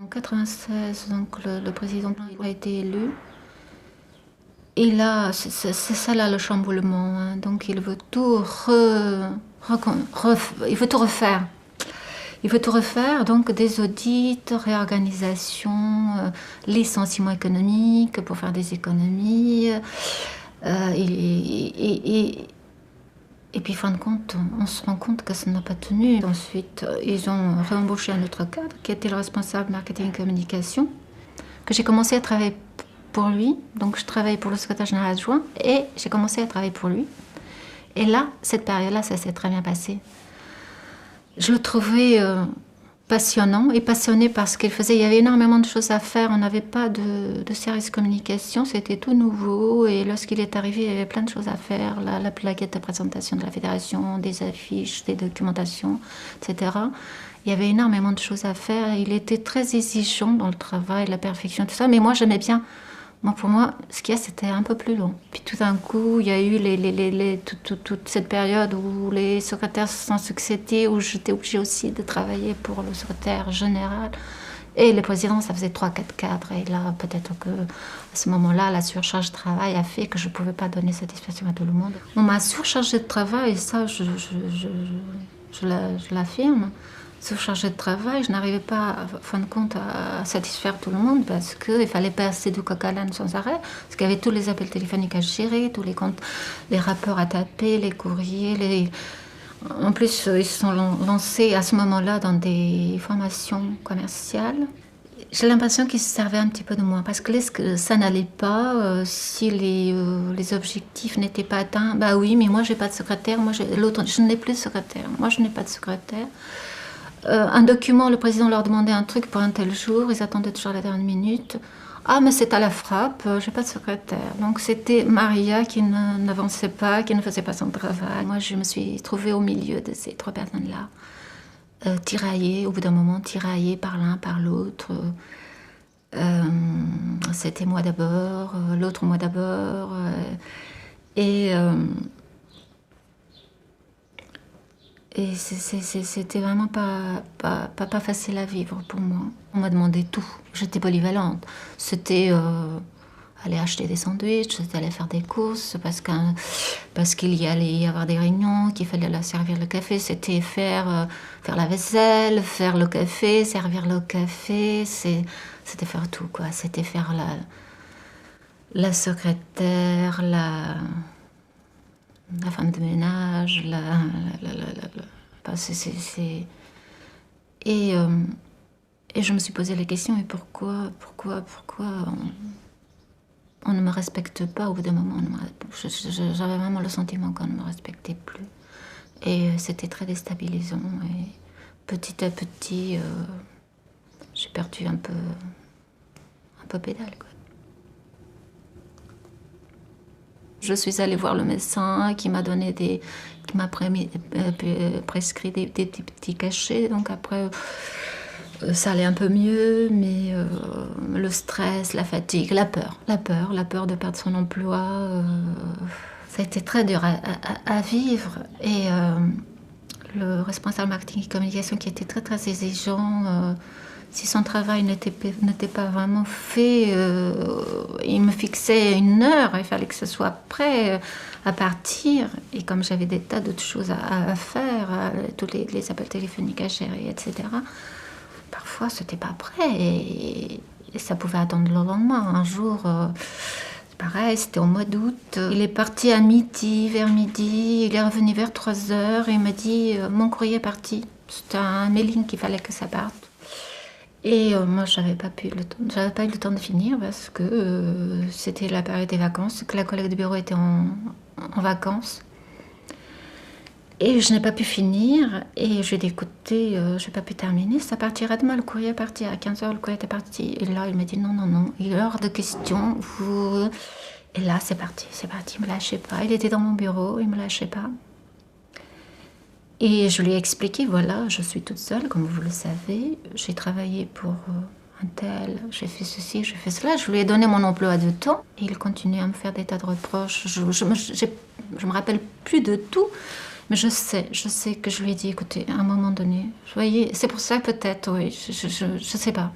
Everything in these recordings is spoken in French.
En 96, donc le président a été élu. Et là, c'est ça là le chamboulement. Hein. Donc il veut tout il veut tout refaire. Il veut tout refaire, donc des audits, réorganisation, licenciement économique pour faire des économies. Et puis, fin de compte, on se rend compte que ça n'a pas tenu. Ensuite, ils ont réembauché un autre cadre qui était le responsable marketing et communication, que j'ai commencé à travailler pour lui. Donc, je travaillais pour le secrétaire général adjoint et j'ai commencé à travailler pour lui. Et là, cette période-là, ça s'est très bien passé. Je le trouvais passionnant et passionné parce qu'il faisait. Il y avait énormément de choses à faire. On n'avait pas de service communication. C'était tout nouveau. Et lorsqu'il est arrivé, il y avait plein de choses à faire. La plaquette de présentation de la fédération, des affiches, des documentations, etc. Il y avait énormément de choses à faire. Il était très exigeant dans le travail, la perfection, tout ça. Mais moi, j'aimais bien. Pour moi, ce qu'il y a, c'était un peu plus long. Puis tout d'un coup, il y a eu toute cette période où les secrétaires se sont succédés, où j'étais obligée aussi de travailler pour le secrétaire général. Et le président, ça faisait 3-4 cadres. Et là, peut-être que à ce moment-là, la surcharge de travail a fait que je ne pouvais pas donner satisfaction à tout le monde. On m'a surchargée de travail, et ça, je l'affirme. Surchargée de travail, je n'arrivais pas, en fin de compte, à satisfaire tout le monde parce qu'il fallait passer du coq à l'âne sans arrêt, parce qu'il y avait tous les appels téléphoniques à gérer, tous les comptes, les rapports à taper, les courriers, En plus, ils se sont lancés à ce moment-là dans des formations commerciales. J'ai l'impression qu'ils se servaient un petit peu de moi, parce que ça n'allait pas, si les objectifs n'étaient pas atteints. Bah oui, mais moi, j'ai pas de secrétaire, je n'ai plus de secrétaire, moi, je n'ai pas de secrétaire. Un document, le président leur demandait un truc pour un tel jour, ils attendaient toujours la dernière minute. Ah, mais c'est à la frappe, j'ai pas de secrétaire. Donc c'était Maria qui n'avançait pas, qui ne faisait pas son travail. Moi, je me suis trouvée au milieu de ces trois personnes-là, tiraillées, au bout d'un moment, tiraillées par l'un, par l'autre. C'était moi d'abord, l'autre moi d'abord. Et c'était vraiment pas facile à vivre pour moi. On m'a demandé tout. J'étais polyvalente. C'était aller acheter des sandwichs, c'était aller faire des courses, parce qu'il y allait y avoir des réunions, qu'il fallait leur servir le café. C'était faire la vaisselle, faire le café, servir le café. C'était faire tout, quoi. C'était faire la secrétaire, la femme de ménage, et je me suis posé la question, et pourquoi on ne me respecte pas au bout d'un moment. J'avais vraiment le sentiment qu'on ne me respectait plus. Et c'était très déstabilisant. Et petit à petit, j'ai perdu un peu pédale, quoi. Je suis allée voir le médecin qui m'a prescrit des petits cachets. Donc après, ça allait un peu mieux, mais le stress, la fatigue, la peur de perdre son emploi, ça a été très dur à vivre. Et le responsable marketing et communication qui était très très exigeant, si son travail n'était pas vraiment fait, il me fixait une heure, il fallait que ce soit prêt à partir. Et comme j'avais des tas d'autres choses à faire, tous les appels téléphoniques à gérer, etc., parfois c'était pas prêt et ça pouvait attendre le lendemain. Un jour, pareil, c'était au mois d'août. Il est parti à midi, vers midi, il est revenu vers 3h et il m'a dit mon courrier est parti. C'était un mailing qu'il fallait que ça parte. Et moi, j'avais pas eu le temps de finir parce que c'était la période des vacances, que la collègue de bureau était en vacances. Et je n'ai pas pu finir. Et je lui ai dit, écoutez, je n'ai pas pu terminer. Ça partira demain, le courrier est parti. À 15h, le courrier était parti. Et là, il m'a dit, non, il est hors de question. Et là, c'est parti. Il me lâchait pas. Il était dans mon bureau, il me lâchait pas. Et je lui ai expliqué, voilà, je suis toute seule, comme vous le savez. J'ai travaillé pour un tel, j'ai fait ceci, j'ai fait cela. Je lui ai donné mon emploi de temps. Et il continue à me faire des tas de reproches. Je me rappelle plus de tout. Mais je sais que je lui ai dit, écoutez, à un moment donné, vous voyez, c'est pour ça peut-être, oui, je sais pas.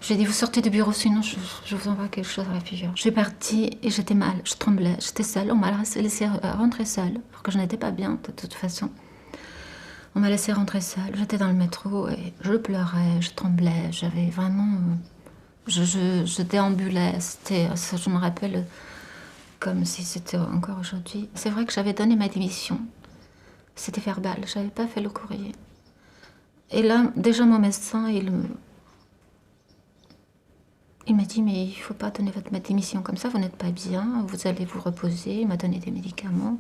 Je lui ai dit, vous sortez du bureau, sinon je vous envoie quelque chose à la figure. Je suis partie et j'étais mal, je tremblais, j'étais seule. On m'a laissé rentrer seule, alors que je n'étais pas bien de toute façon. On m'a laissé rentrer seule, j'étais dans le métro et je pleurais, je tremblais, j'avais vraiment... Je déambulais, je me rappelle comme si c'était encore aujourd'hui. C'est vrai que j'avais donné ma démission. C'était verbal, je n'avais pas fait le courrier. Et là, déjà mon médecin, il m'a dit, mais il ne faut pas donner votre démission comme ça, vous n'êtes pas bien, vous allez vous reposer. Il m'a donné des médicaments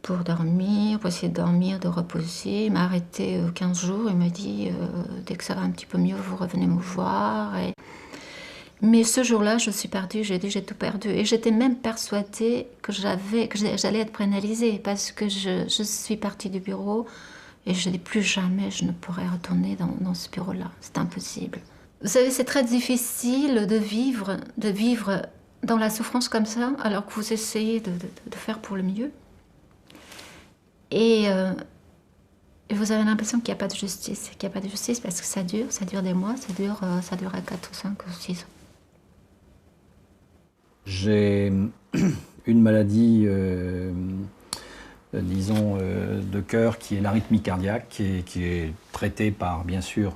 pour dormir, pour essayer de dormir, de reposer. Il m'a arrêté 15 jours, il m'a dit, dès que ça va un petit peu mieux, vous revenez me voir. Mais ce jour-là, je suis perdue, j'ai dit, j'ai tout perdu. Et j'étais même persuadée que j'allais être pénalisée parce que je suis partie du bureau et je dis plus jamais je ne pourrai retourner dans ce bureau-là. C'est impossible. Vous savez, c'est très difficile de vivre dans la souffrance comme ça, alors que vous essayez de faire pour le mieux. Et vous avez l'impression qu'il n'y a pas de justice. Qu'il n'y a pas de justice parce que ça dure des mois, ça dure à 4 ou 5 ou 6 ans. J'ai une maladie, disons, de cœur qui est l'arythmie cardiaque, qui est traitée par, bien sûr,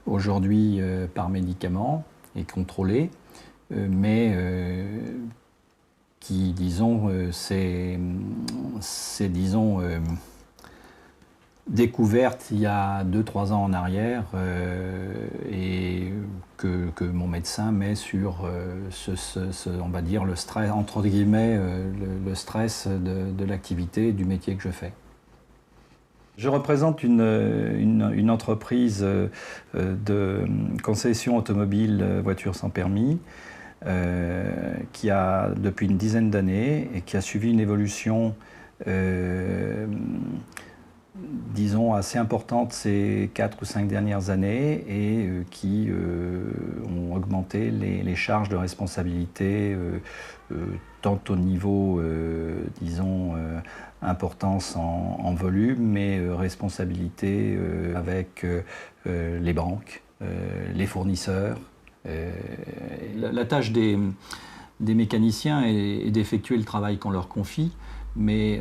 aujourd'hui par médicaments et contrôlée, mais qui, disons, c'est disons, découverte il y a 2-3 ans en arrière et que mon médecin met sur on va dire le stress, entre guillemets, le stress de l'activité du métier que je fais. Je représente une entreprise de concession automobile voitures sans permis qui a depuis une dizaine d'années et qui a suivi une évolution disons, assez importante ces 4 ou 5 dernières années et qui ont augmenté les charges de responsabilité tant au niveau, disons, importance en volume, mais responsabilité avec les banques, les fournisseurs. La tâche des mécaniciens est d'effectuer le travail qu'on leur confie, mais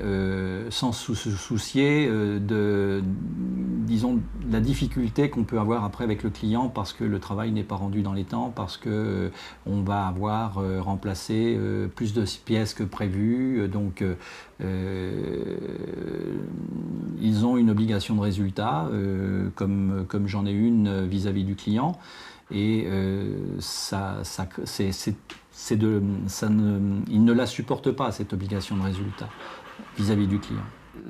sans se soucier disons, de la difficulté qu'on peut avoir après avec le client parce que le travail n'est pas rendu dans les temps, parce qu'on va avoir remplacé plus de pièces que prévu. Donc, ils ont une obligation de résultat, comme j'en ai une vis-à-vis du client. Et il ne la supporte pas, cette obligation de résultat vis-à-vis du client.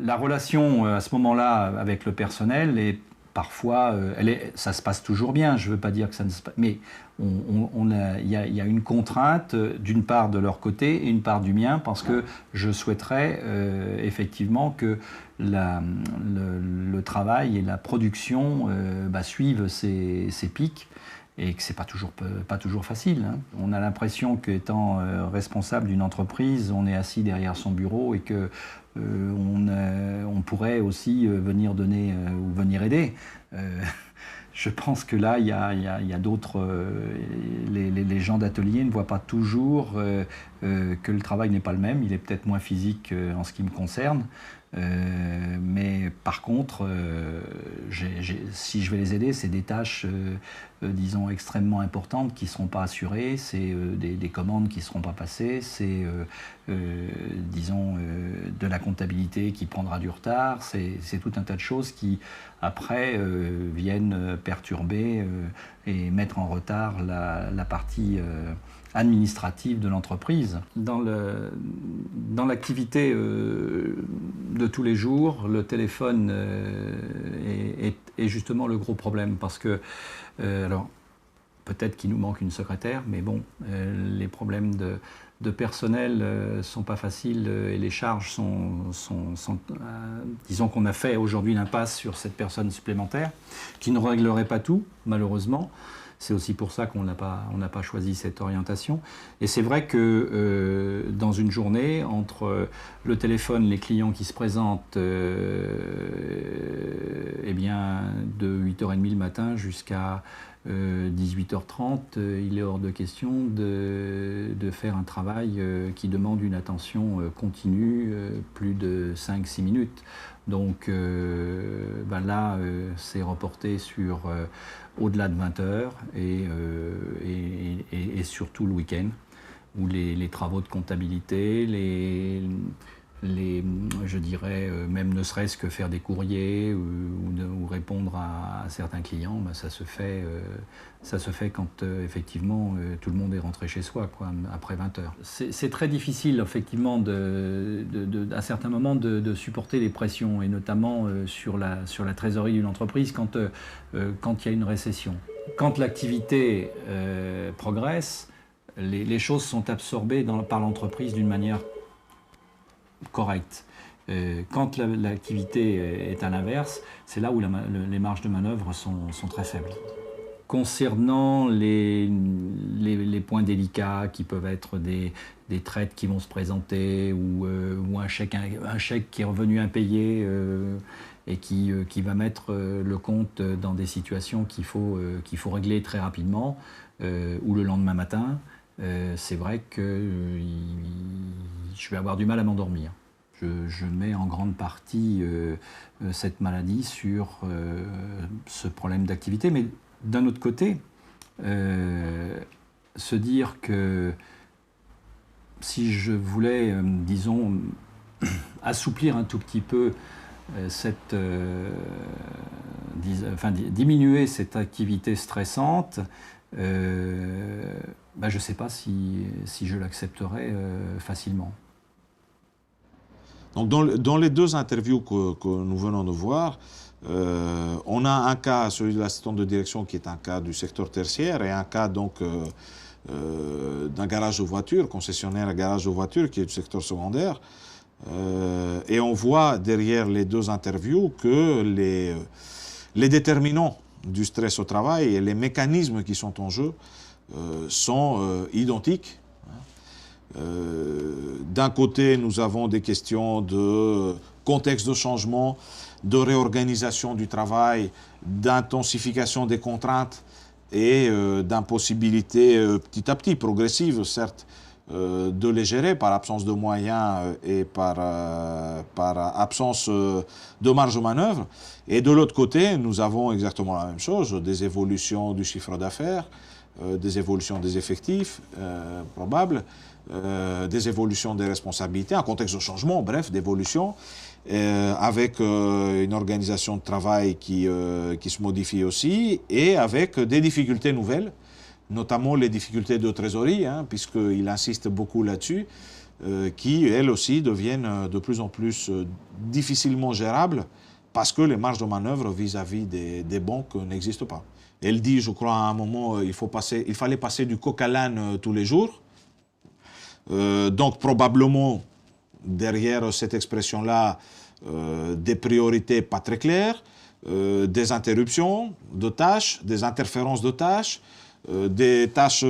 La relation à ce moment-là avec le personnel est parfois, ça se passe toujours bien, je ne veux pas dire que ça ne se passe, mais il y a une contrainte d'une part de leur côté et une part du mien parce que je souhaiterais effectivement que le travail et la production suivent ces pics. Et que ce n'est pas toujours facile. Hein. On a l'impression qu'étant responsable d'une entreprise, on est assis derrière son bureau et que on pourrait aussi venir donner ou venir aider. Je pense que là, il y a d'autres... les gens d'atelier ne voient pas toujours que le travail n'est pas le même. Il est peut-être moins physique en ce qui me concerne. Mais par contre, si je vais les aider, c'est des tâches, disons, extrêmement importantes qui ne seront pas assurées, c'est des commandes qui ne seront pas passées, c'est, disons, de la comptabilité qui prendra du retard, c'est tout un tas de choses qui, après, viennent perturber et mettre en retard la partie administrative de l'entreprise. Dans l'activité de tous les jours, le téléphone est justement le gros problème parce que, alors, peut-être qu'il nous manque une secrétaire, mais bon, les problèmes de personnel ne sont pas faciles et les charges sont disons qu'on a fait aujourd'hui l'impasse sur cette personne supplémentaire qui ne réglerait pas tout, malheureusement. C'est aussi pour ça qu'on n'a pas choisi cette orientation. Et c'est vrai que dans une journée, entre le téléphone, les clients qui se présentent eh bien, de 8h30 le matin jusqu'à 18h30, il est hors de question de faire un travail qui demande une attention continue, plus de 5-6 minutes. Donc là, c'est reporté sur au-delà de 20 heures et surtout le week-end, où les travaux de comptabilité, je dirais, même ne serait-ce que faire des courriers ou répondre à certains clients, ça se fait quand effectivement tout le monde est rentré chez soi, quoi, après 20 heures. C'est très difficile effectivement à certains moments de supporter les pressions, et notamment sur la trésorerie d'une entreprise quand il y a une récession. Quand l'activité progresse, les choses sont absorbées par l'entreprise d'une manière correcte. Quand l'activité est à l'inverse, c'est là où les marges de manœuvre sont très faibles. Concernant les points délicats qui peuvent être des traites qui vont se présenter ou un chèque qui est revenu impayé et qui va mettre le compte dans des situations qu'il faut régler très rapidement ou le lendemain matin, c'est vrai que je vais avoir du mal à m'endormir. Je mets en grande partie cette maladie sur ce problème d'activité. Mais d'un autre côté, se dire que si je voulais, disons, assouplir un tout petit peu diminuer cette activité stressante, je ne sais pas si je l'accepterais facilement. Donc dans les deux interviews que nous venons de voir, on a un cas, celui de l'assistant de direction, qui est un cas du secteur tertiaire, et un cas donc d'un garage de voitures, concessionnaire à garage de voitures, qui est du secteur secondaire. Et on voit derrière les deux interviews que les déterminants du stress au travail et les mécanismes qui sont en jeu sont identiques. D'un côté, nous avons des questions de contexte de changement, de réorganisation du travail, d'intensification des contraintes et d'impossibilité petit à petit, progressive certes, de les gérer par absence de moyens et par absence de marge de manœuvre. Et de l'autre côté, nous avons exactement la même chose, des évolutions du chiffre d'affaires, des évolutions des effectifs probables, des évolutions des responsabilités, un contexte de changement, bref, d'évolution, avec une organisation de travail qui se modifie aussi, et avec des difficultés nouvelles, notamment les difficultés de trésorerie, puisqu'il insiste beaucoup là-dessus, qui, elles aussi, deviennent de plus en plus difficilement gérables, parce que les marges de manœuvre vis-à-vis des banques n'existent pas. Elle dit, je crois, à un moment, il fallait passer du coq à l'âne tous les jours. Donc, probablement, derrière cette expression-là, des priorités pas très claires, des interruptions de tâches, des interférences de tâches, des tâches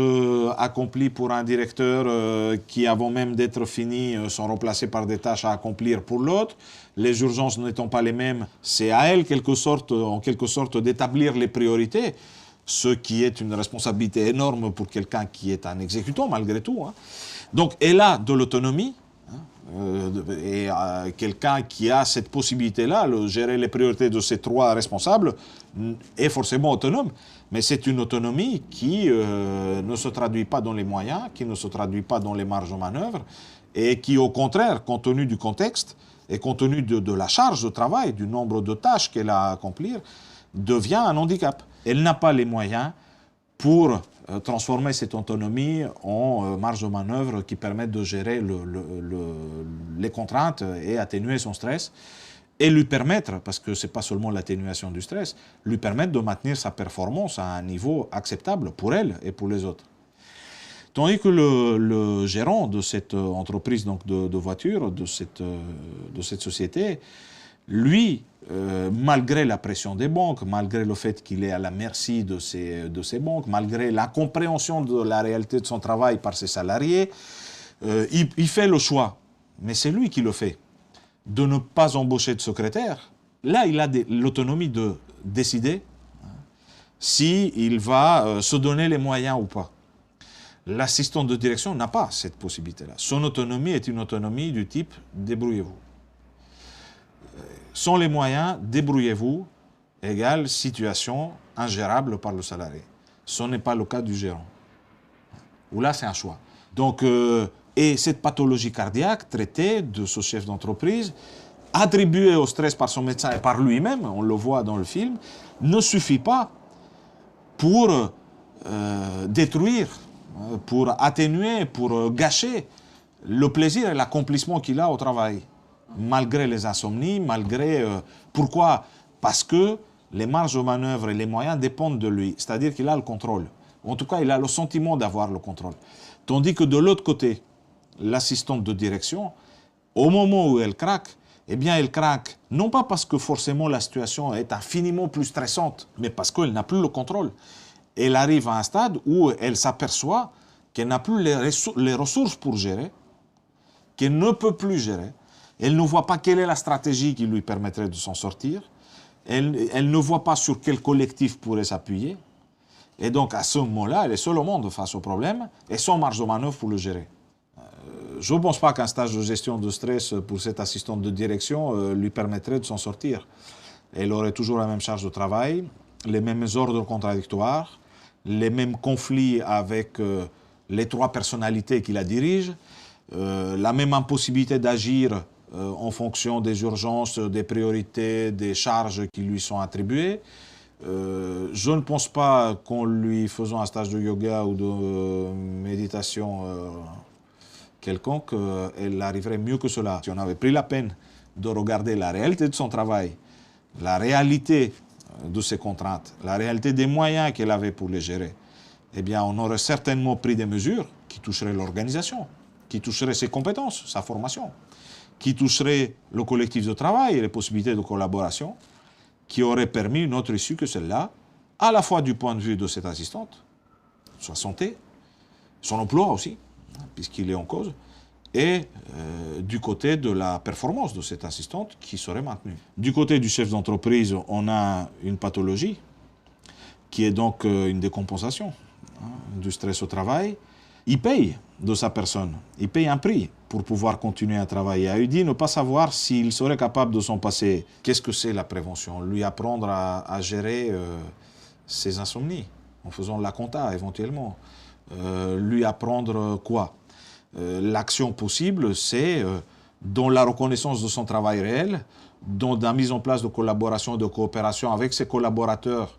accomplies pour un directeur qui, avant même d'être finies, sont remplacées par des tâches à accomplir pour l'autre. Les urgences n'étant pas les mêmes, c'est à elle, en quelque sorte, d'établir les priorités, ce qui est une responsabilité énorme pour quelqu'un qui est un exécutant, malgré tout. Donc, elle a de l'autonomie, et quelqu'un qui a cette possibilité-là, gérer les priorités de ces trois responsables, est forcément autonome. Mais c'est une autonomie qui ne se traduit pas dans les moyens, qui ne se traduit pas dans les marges de manœuvre, et qui, au contraire, compte tenu du contexte et compte tenu de la charge de travail, du nombre de tâches qu'elle a à accomplir, devient un handicap. Elle n'a pas les moyens pour transformer cette autonomie en marge de manœuvre qui permettent de gérer les contraintes et atténuer son stress, et lui permettre, parce que ce n'est pas seulement l'atténuation du stress, lui permettre de maintenir sa performance à un niveau acceptable pour elle et pour les autres. Tandis que le gérant de cette entreprise donc de voitures, de cette société, lui, malgré la pression des banques, malgré le fait qu'il est à la merci de ces banques, malgré l'incompréhension de la réalité de son travail par ses salariés, il fait le choix, mais c'est lui qui le fait, de ne pas embaucher de secrétaire. Là, il a l'autonomie de décider s'il va se donner les moyens ou pas. L'assistant de direction n'a pas cette possibilité-là. Son autonomie est une autonomie du type « débrouillez-vous ». Sans les moyens, débrouillez-vous, égale situation ingérable par le salarié. Ce n'est pas le cas du gérant. Où là, c'est un choix. Donc, et cette pathologie cardiaque traitée de ce chef d'entreprise, attribuée au stress par son médecin et par lui-même, on le voit dans le film, ne suffit pas pour détruire, pour atténuer, pour gâcher le plaisir et l'accomplissement qu'il a au travail. Malgré les insomnies, malgré... pourquoi? Parce que les marges de manœuvre et les moyens dépendent de lui. C'est-à-dire qu'il a le contrôle. En tout cas, il a le sentiment d'avoir le contrôle. Tandis que de l'autre côté, l'assistante de direction, au moment où elle craque, eh bien, elle craque non pas parce que forcément la situation est infiniment plus stressante, mais parce qu'elle n'a plus le contrôle. Elle arrive à un stade où elle s'aperçoit qu'elle n'a plus les ressources pour gérer, qu'elle ne peut plus gérer. Elle ne voit pas quelle est la stratégie qui lui permettrait de s'en sortir. Elle ne voit pas sur quel collectif pourrait s'appuyer. Et donc, à ce moment-là, elle est seule au monde face au problème et sans marge de manœuvre pour le gérer. Je ne pense pas qu'un stage de gestion de stress pour cette assistante de direction lui permettrait de s'en sortir. Elle aurait toujours la même charge de travail, les mêmes ordres contradictoires, les mêmes conflits avec les trois personnalités qui la dirigent, la même impossibilité d'agir en fonction des urgences, des priorités, des charges qui lui sont attribuées. Je ne pense pas qu'en lui faisant un stage de yoga ou de méditation quelconque, elle arriverait mieux que cela. Si on avait pris la peine de regarder la réalité de son travail, la réalité de ses contraintes, la réalité des moyens qu'elle avait pour les gérer, eh bien, on aurait certainement pris des mesures qui toucheraient l'organisation, qui toucheraient ses compétences, sa formation, qui toucherait le collectif de travail et les possibilités de collaboration, qui auraient permis une autre issue que celle-là, à la fois du point de vue de cette assistante, sa santé, son emploi aussi, puisqu'il est en cause, et du côté de la performance de cette assistante qui serait maintenue. Du côté du chef d'entreprise, on a une pathologie qui est donc une décompensation du stress au travail. Il paye de sa personne, il paye un prix pour pouvoir continuer à travailler. Il dit ne pas savoir s'il serait capable de s'en passer. Qu'est-ce que c'est la prévention? Lui apprendre à gérer ses insomnies, en faisant la compta éventuellement. Lui apprendre quoi? L'action possible, c'est dans la reconnaissance de son travail réel, dans la mise en place de collaboration et de coopération avec ses collaborateurs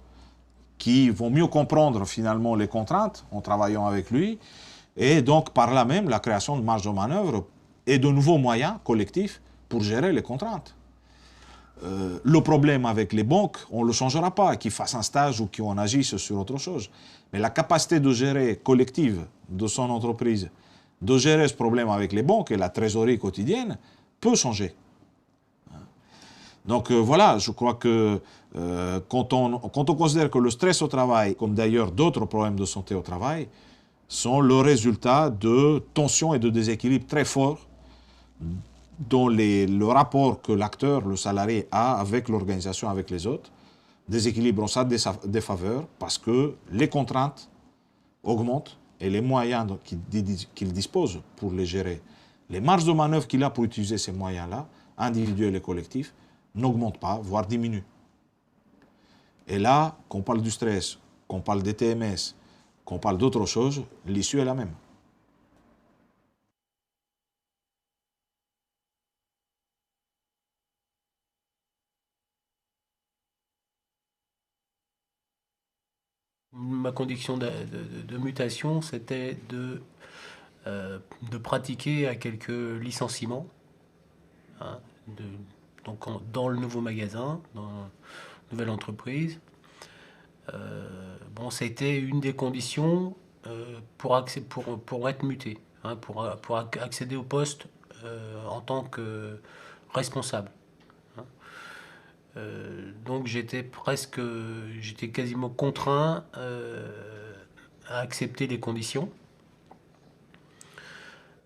qui vont mieux comprendre finalement les contraintes en travaillant avec lui, et donc par là même la création de marge de manœuvre et de nouveaux moyens collectifs pour gérer les contraintes. Le problème avec les banques, on ne le changera pas, qu'ils fassent un stage ou qu'on agisse sur autre chose. Mais la capacité de gérer collective de son entreprise, de gérer ce problème avec les banques et la trésorerie quotidienne, peut changer. Donc voilà, je crois que quand on considère que le stress au travail, comme d'ailleurs d'autres problèmes de santé au travail, sont le résultat de tensions et de déséquilibres très forts dans le rapport que l'acteur, le salarié, a avec l'organisation, avec les autres. Déséquilibre en sa défaveur parce que les contraintes augmentent et les moyens qu'il dispose pour les gérer, les marges de manœuvre qu'il a pour utiliser ces moyens-là, individuels et collectifs, n'augmentent pas, voire diminuent. Et là, qu'on parle du stress, qu'on parle des TMS, qu'on parle d'autre chose, l'issue est la même. Ma condition de mutation, c'était de pratiquer à quelques licenciements, hein, donc dans le nouveau magasin, dans la nouvelle entreprise. Bon, c'était une des conditions pour être muté, hein, pour accéder au poste en tant que responsable. Hein. Donc j'étais quasiment contraint à accepter les conditions.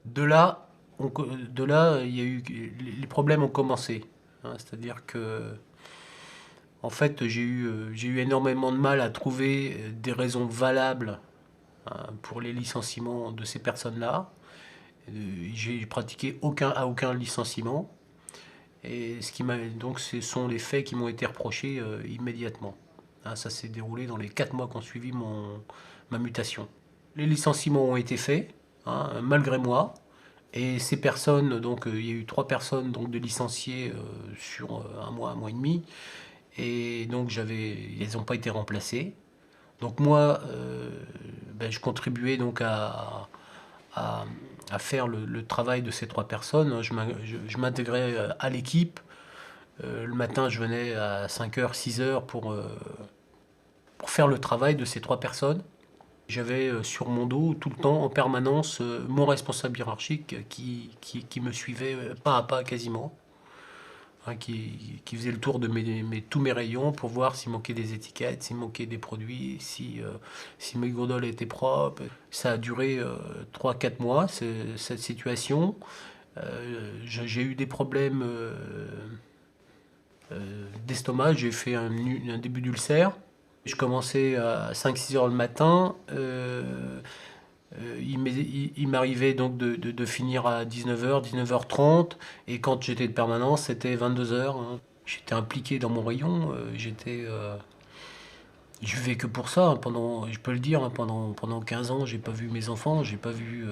De là, il y a eu, les problèmes ont commencé. Hein, c'est-à-dire que, en fait, j'ai eu énormément de mal à trouver des raisons valables, hein, pour les licenciements de ces personnes-là. J'ai pratiqué aucun licenciement. Et donc, ce sont les faits qui m'ont été reprochés immédiatement. Hein, ça s'est déroulé dans les 4 mois qui ont suivi ma mutation. Les licenciements ont été faits, hein, malgré moi. Et ces personnes, donc il y a eu 3 personnes donc, de licenciées sur un mois et demi. Et donc elles n'ont pas été remplacées. Donc moi, je contribuais donc à faire le travail de ces 3 personnes. Je m'intégrais à l'équipe. Le matin, je venais à 5h, 6h pour faire le travail de ces 3 personnes. J'avais sur mon dos, tout le temps, en permanence, mon responsable hiérarchique qui me suivait pas à pas quasiment, hein, qui faisait le tour de tous mes rayons pour voir s'il manquait des étiquettes, s'il manquait des produits, si mes gondoles étaient propres. Ça a duré 3-4 mois, cette situation. J'ai eu des problèmes d'estomac, j'ai fait un début d'ulcère. Je commençais à 5-6 heures le matin. Il m'arrivait donc de finir à 19h, 19h30. Et quand j'étais de permanence, c'était 22h. Hein. J'étais impliqué dans mon rayon. Je vivais que pour ça. Je peux le dire, hein, pendant 15 ans, j'ai pas vu mes enfants. J'ai pas vu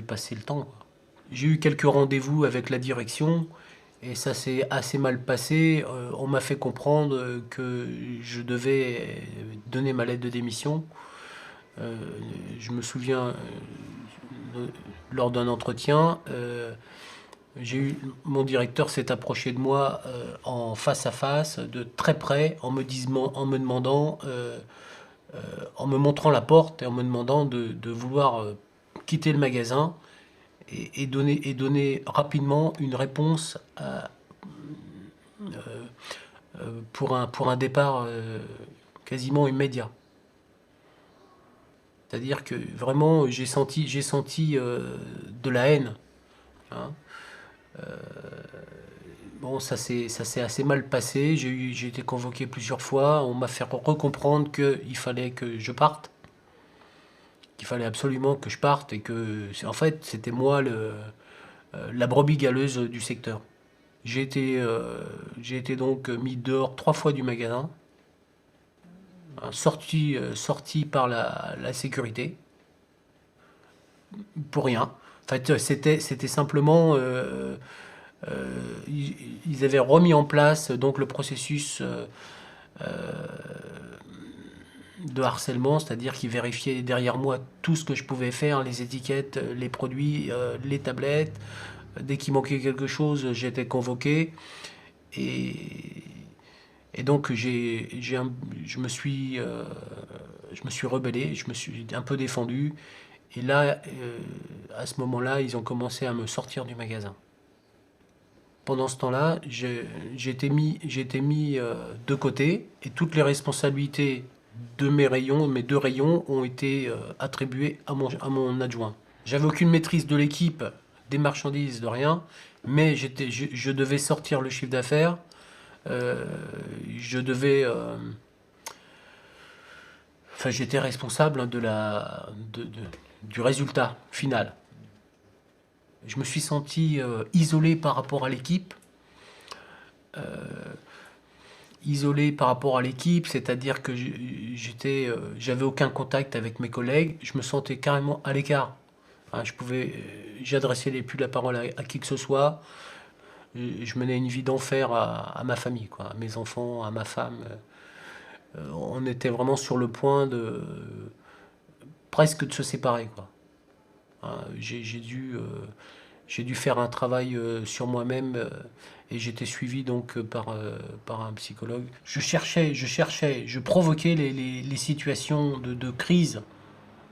passer le temps, quoi. J'ai eu quelques rendez-vous avec la direction. Et ça s'est assez mal passé. On m'a fait comprendre que je devais donner ma lettre de démission. Je me souviens, lors d'un entretien, mon directeur s'est approché de moi en face à face, de très près, en me demandant, en me montrant la porte et en me demandant de vouloir quitter le magasin. Et donner rapidement une réponse pour un départ quasiment immédiat. C'est-à-dire que vraiment j'ai senti de la haine. Hein. Bon, ça s'est assez mal passé. J'ai été convoqué plusieurs fois. On m'a fait recomprendre qu'il fallait que je parte. Qu'il fallait absolument que je parte et que, en fait, c'était moi la brebis galeuse du secteur. J'ai été donc mis dehors 3 fois du magasin, sorti par la sécurité, pour rien. En fait, c'était simplement, ils avaient remis en place donc le processus de harcèlement, c'est-à-dire qu'ils vérifiaient derrière moi tout ce que je pouvais faire, les étiquettes, les produits, les tablettes. Dès qu'il manquait quelque chose, j'étais convoqué. Et donc je me suis rebellé, je me suis un peu défendu. Et là, à ce moment-là, ils ont commencé à me sortir du magasin. Pendant ce temps-là, j'ai été mis de côté et toutes les responsabilités de mes 2 rayons ont été attribuées à mon adjoint. J'avais aucune maîtrise de l'équipe, des marchandises, de rien, mais je devais sortir le chiffre d'affaires, j'étais responsable du résultat final. Je me suis senti isolé par rapport à l'équipe. C'est-à-dire que j'avais aucun contact avec mes collègues. Je me sentais carrément à l'écart. Hein, j'adressais plus la parole à qui que ce soit. Je menais une vie d'enfer à ma famille, quoi, à mes enfants, à ma femme. On était vraiment sur le point presque de se séparer, quoi. Hein, j'ai dû faire un travail sur moi-même et j'étais suivi donc par un psychologue. Je provoquais les situations de crise,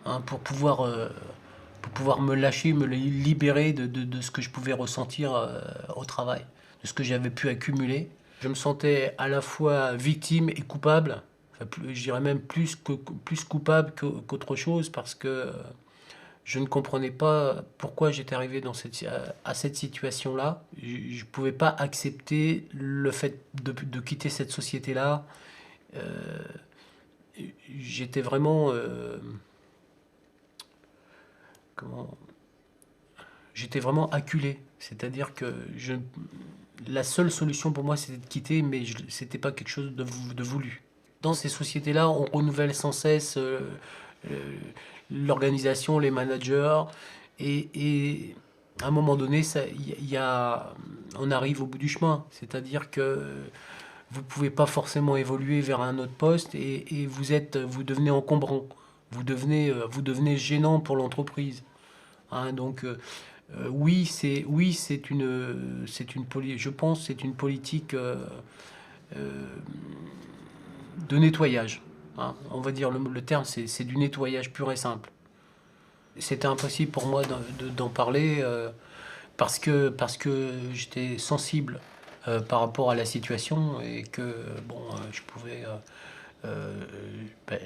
hein, pour pouvoir me lâcher, me libérer de ce que je pouvais ressentir au travail, de ce que j'avais pu accumuler. Je me sentais à la fois victime et coupable. Enfin, je dirais même plus coupable qu'autre chose, parce que je ne comprenais pas pourquoi j'étais arrivé à cette situation-là. Je ne pouvais pas accepter le fait de quitter cette société-là. Euh, J'étais vraiment... comment... J'étais vraiment acculé. C'est-à-dire que la seule solution pour moi, c'était de quitter, mais ce n'était pas quelque chose de voulu. Dans ces sociétés-là, on renouvelle sans cesse euh, l'organisation, les managers, et à un moment donné, on arrive au bout du chemin. C'est-à-dire que vous ne pouvez pas forcément évoluer vers un autre poste, et vous devenez encombrant, vous devenez gênant pour l'entreprise. Hein, donc oui, je pense, c'est une politique euh, de nettoyage. Hein. On va dire le terme, c'est du nettoyage pur et simple. C'était impossible pour moi d'en parler parce que j'étais sensible par rapport à la situation, et que bon, je pouvais. Euh, ben,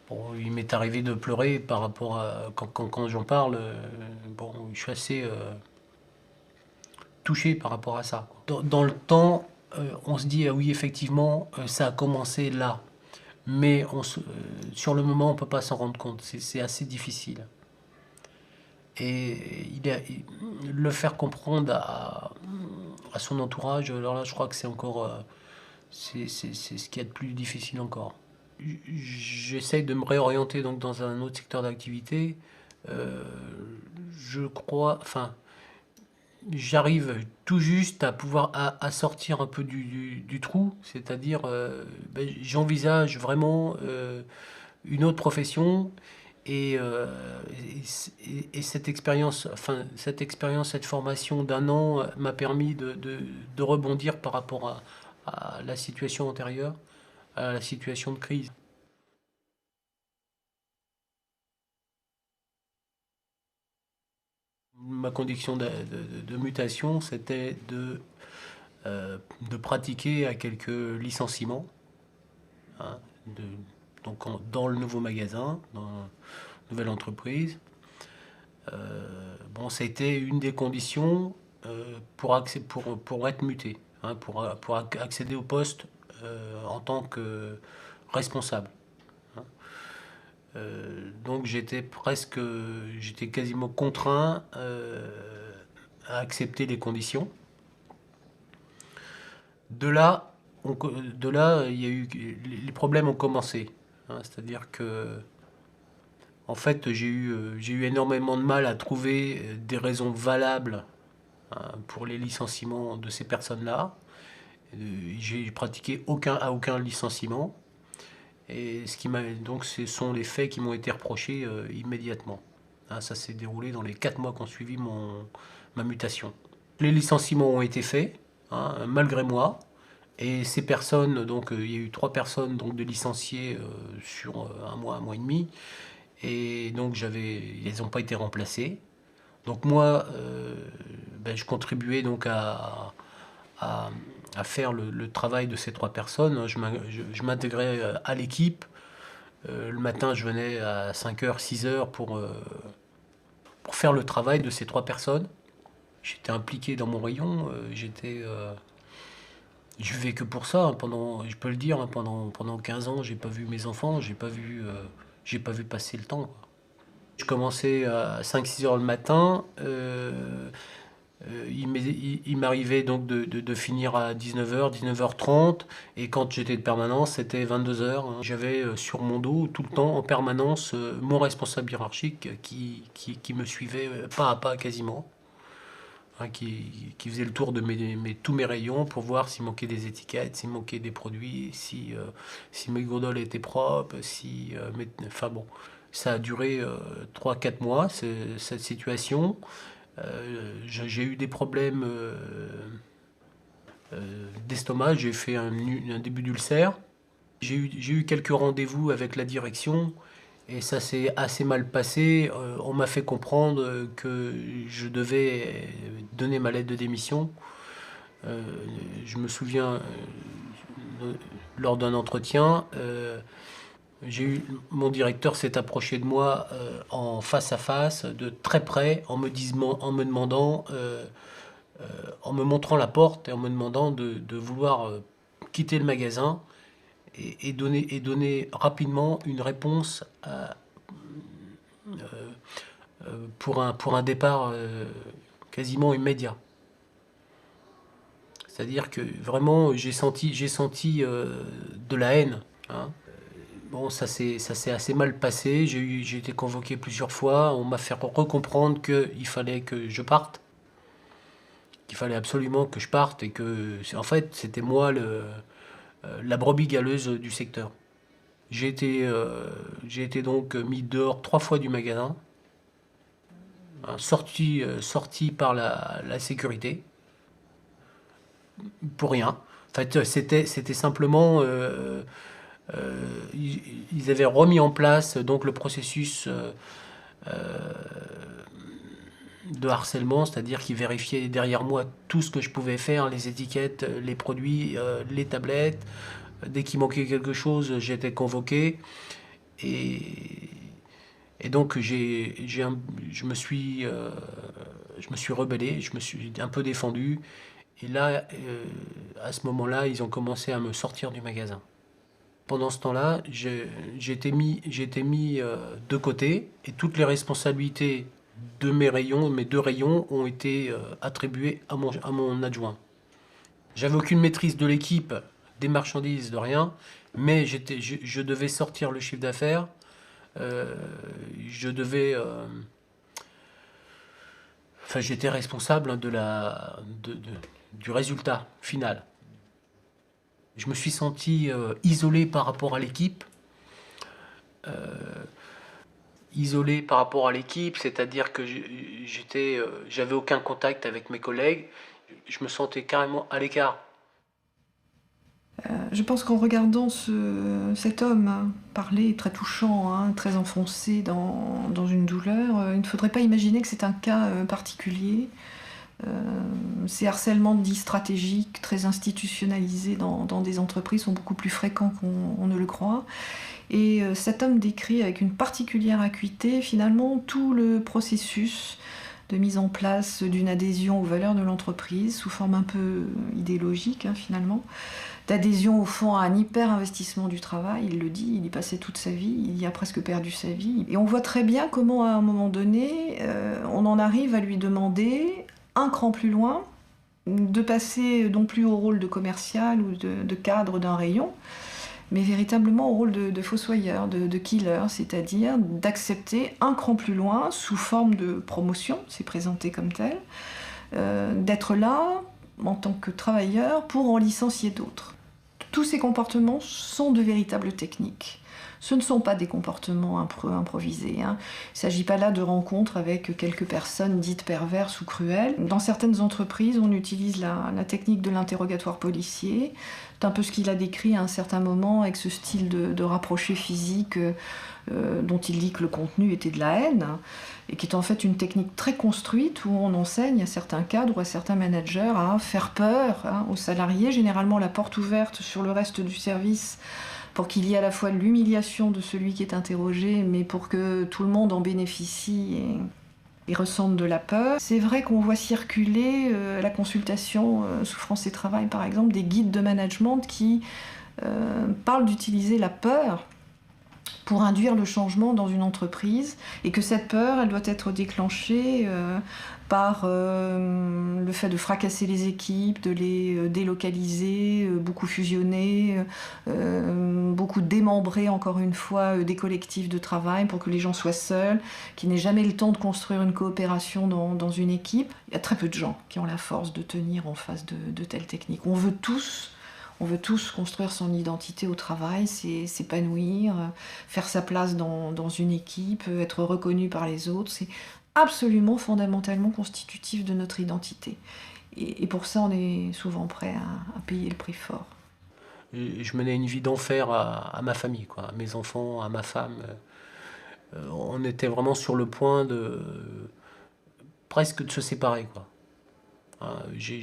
bon, il m'est arrivé de pleurer par rapport à quand j'en parle. Bon, je suis assez touché par rapport à ça. Dans le temps, on se dit, ah oui, effectivement, ça a commencé là. Mais sur le moment, on ne peut pas s'en rendre compte. C'est assez difficile. Et le faire comprendre à son entourage, alors là, je crois que c'est encore... c'est ce qu'il y a de plus difficile encore. J'essaye de me réorienter donc dans un autre secteur d'activité. Euh, je crois... Enfin, j'arrive tout juste à pouvoir à sortir un peu du trou, c'est-à-dire j'envisage vraiment une autre profession, et, et cette expérience, cette formation d'un an m'a permis de rebondir par rapport à la situation antérieure, à la situation de crise. Ma condition de mutation, c'était de pratiquer à quelques licenciements, hein, donc dans le nouveau magasin, dans la nouvelle entreprise. Bon, ça a été une des conditions pour être muté, hein, pour accéder au poste en tant que responsable. Hein. Donc j'étais quasiment contraint à accepter les conditions. De là, il y a eu les problèmes ont commencé. Hein, c'est-à-dire que, en fait, j'ai eu énormément de mal à trouver des raisons valables, hein, pour les licenciements de ces personnes-là. J'ai pratiqué aucun licenciement. Et donc, ce sont les faits qui m'ont été reprochés immédiatement. Hein, ça s'est déroulé dans les 4 mois qui ont suivi ma mutation. Les licenciements ont été faits, hein, malgré moi. Et ces personnes, donc il y a eu 3 personnes donc, de licenciées sur un mois et demi. Et donc elles n'ont pas été remplacées. Donc moi, je contribuais donc à faire le travail de ces 3 personnes. Je m'intégrais à l'équipe. Le matin, je venais à 5h, 6h pour faire le travail de ces 3 personnes. J'étais impliqué dans mon rayon. Je vivais que pour ça. Je peux le dire, hein, pendant 15 ans, j'ai pas vu mes enfants, j'ai pas vu passer le temps. Quoi. Je commençais à 5-6 heures le matin. Il m'arrivait donc de finir à 19h, 19h30, et quand j'étais de permanence, c'était 22h. Hein. J'avais sur mon dos tout le temps, en permanence, mon responsable hiérarchique qui me suivait pas à pas quasiment, hein, qui faisait le tour de tous mes rayons pour voir s'il manquait des étiquettes, s'il manquait des produits, si mes gondoles étaient propres, enfin bon, ça a duré 3-4 mois, cette situation. J'ai eu des problèmes d'estomac, j'ai fait un début d'ulcère. J'ai eu quelques rendez-vous avec la direction, et ça s'est assez mal passé. On m'a fait comprendre que je devais donner ma lettre de démission. Je me souviens, lors d'un entretien, mon directeur s'est approché de moi en face à face, de très près, en me demandant, en me montrant la porte et en me demandant de vouloir quitter le magasin et donner rapidement une réponse pour un départ quasiment immédiat. C'est-à-dire que vraiment j'ai senti de la haine, hein. Bon, ça s'est assez mal passé. J'ai été convoqué plusieurs fois. On m'a fait recomprendre qu'il fallait que je parte, qu'il fallait absolument que je parte et que, en fait, c'était moi la brebis galeuse du secteur. J'ai été donc mis dehors 3 fois du magasin, hein, sorti par la sécurité, pour rien. En fait, c'était simplement... ils avaient remis en place donc le processus de harcèlement, c'est-à-dire qu'ils vérifiaient derrière moi tout ce que je pouvais faire, les étiquettes, les produits, les tablettes. Dès qu'il manquait quelque chose, j'étais convoqué. Et donc je me suis rebellé, je me suis un peu défendu. Et là, à ce moment-là, ils ont commencé à me sortir du magasin. Pendant ce temps-là, j'ai été mis de côté et toutes les responsabilités de mes 2 rayons ont été attribuées à mon adjoint. J'avais aucune maîtrise de l'équipe, des marchandises, de rien, mais je devais sortir le chiffre d'affaires, je devais... Enfin, j'étais responsable du résultat final. Je me suis senti isolé par rapport à l'équipe. Isolé par rapport à l'équipe, c'est-à-dire que j'avais aucun contact avec mes collègues. Je me sentais carrément à l'écart. Je pense qu'en regardant cet homme parler, très touchant, hein, très enfoncé dans une douleur, il ne faudrait pas imaginer que c'est un cas particulier. Ces harcèlements dits stratégiques, très institutionnalisés dans des entreprises sont beaucoup plus fréquents qu'on ne le croit. Et cet homme décrit avec une particulière acuité finalement tout le processus de mise en place d'une adhésion aux valeurs de l'entreprise sous forme un peu idéologique, hein, finalement, d'adhésion au fond à un hyper-investissement du travail. Il le dit, il y passait toute sa vie, il y a presque perdu sa vie. Et on voit très bien comment à un moment donné, on en arrive à lui demander un cran plus loin, de passer non plus au rôle de commercial ou de cadre d'un rayon, mais véritablement au rôle de fossoyeur, de killer, c'est-à-dire d'accepter un cran plus loin sous forme de promotion, c'est présenté comme tel, d'être là en tant que travailleur pour en licencier d'autres. Tous ces comportements sont de véritables techniques. Ce ne sont pas des comportements improvisés, hein. Il ne s'agit pas là de rencontres avec quelques personnes dites perverses ou cruelles. Dans certaines entreprises, on utilise la technique de l'interrogatoire policier. C'est un peu ce qu'il a décrit à un certain moment avec ce style de rapproché physique dont il dit que le contenu était de la haine, et qui est en fait une technique très construite où on enseigne à certains cadres ou à certains managers à faire peur, hein, aux salariés, généralement la porte ouverte sur le reste du service, pour qu'il y ait à la fois l'humiliation de celui qui est interrogé, mais pour que tout le monde en bénéficie et ressente de la peur. C'est vrai qu'on voit circuler à la consultation Souffrance et Travail, par exemple, des guides de management qui parlent d'utiliser la peur pour induire le changement dans une entreprise, et que cette peur, elle doit être déclenchée par le fait de fracasser les équipes, de les délocaliser, beaucoup fusionner, beaucoup démembrer encore une fois des collectifs de travail pour que les gens soient seuls, qu'ils n'aient jamais le temps de construire une coopération dans une équipe. Il y a très peu de gens qui ont la force de tenir en face de telles techniques. On veut tous construire son identité au travail, s'épanouir, faire sa place dans une équipe, être reconnu par les autres. C'est absolument fondamentalement constitutif de notre identité. Et pour ça, on est souvent prêt à payer le prix fort. Je menais une vie d'enfer à ma famille, quoi, à mes enfants, à ma femme. On était vraiment sur le point presque de se séparer, quoi. Hein, j'ai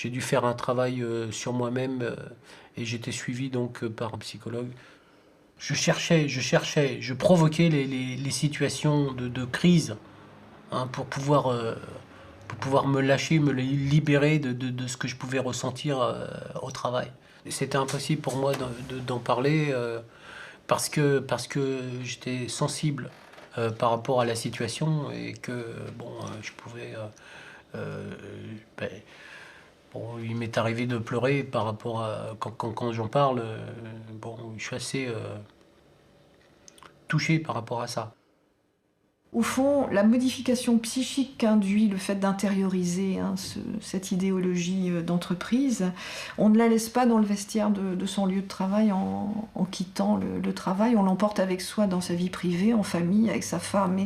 dû faire un travail sur moi-même et j'étais suivi donc par un psychologue. Je cherchais, je provoquais les situations de crise, hein, pour pouvoir me lâcher, me libérer de ce que je pouvais ressentir au travail. C'était impossible pour moi d'en parler parce que j'étais sensible par rapport à la situation et que je pouvais... ben, bon, il m'est arrivé de pleurer par rapport à... Quand j'en parle, je suis assez touché par rapport à ça. Au fond, la modification psychique qu'induit le fait d'intérioriser cette idéologie d'entreprise, on ne la laisse pas dans le vestiaire de son lieu de travail en quittant le travail, on l'emporte avec soi dans sa vie privée, en famille, avec sa femme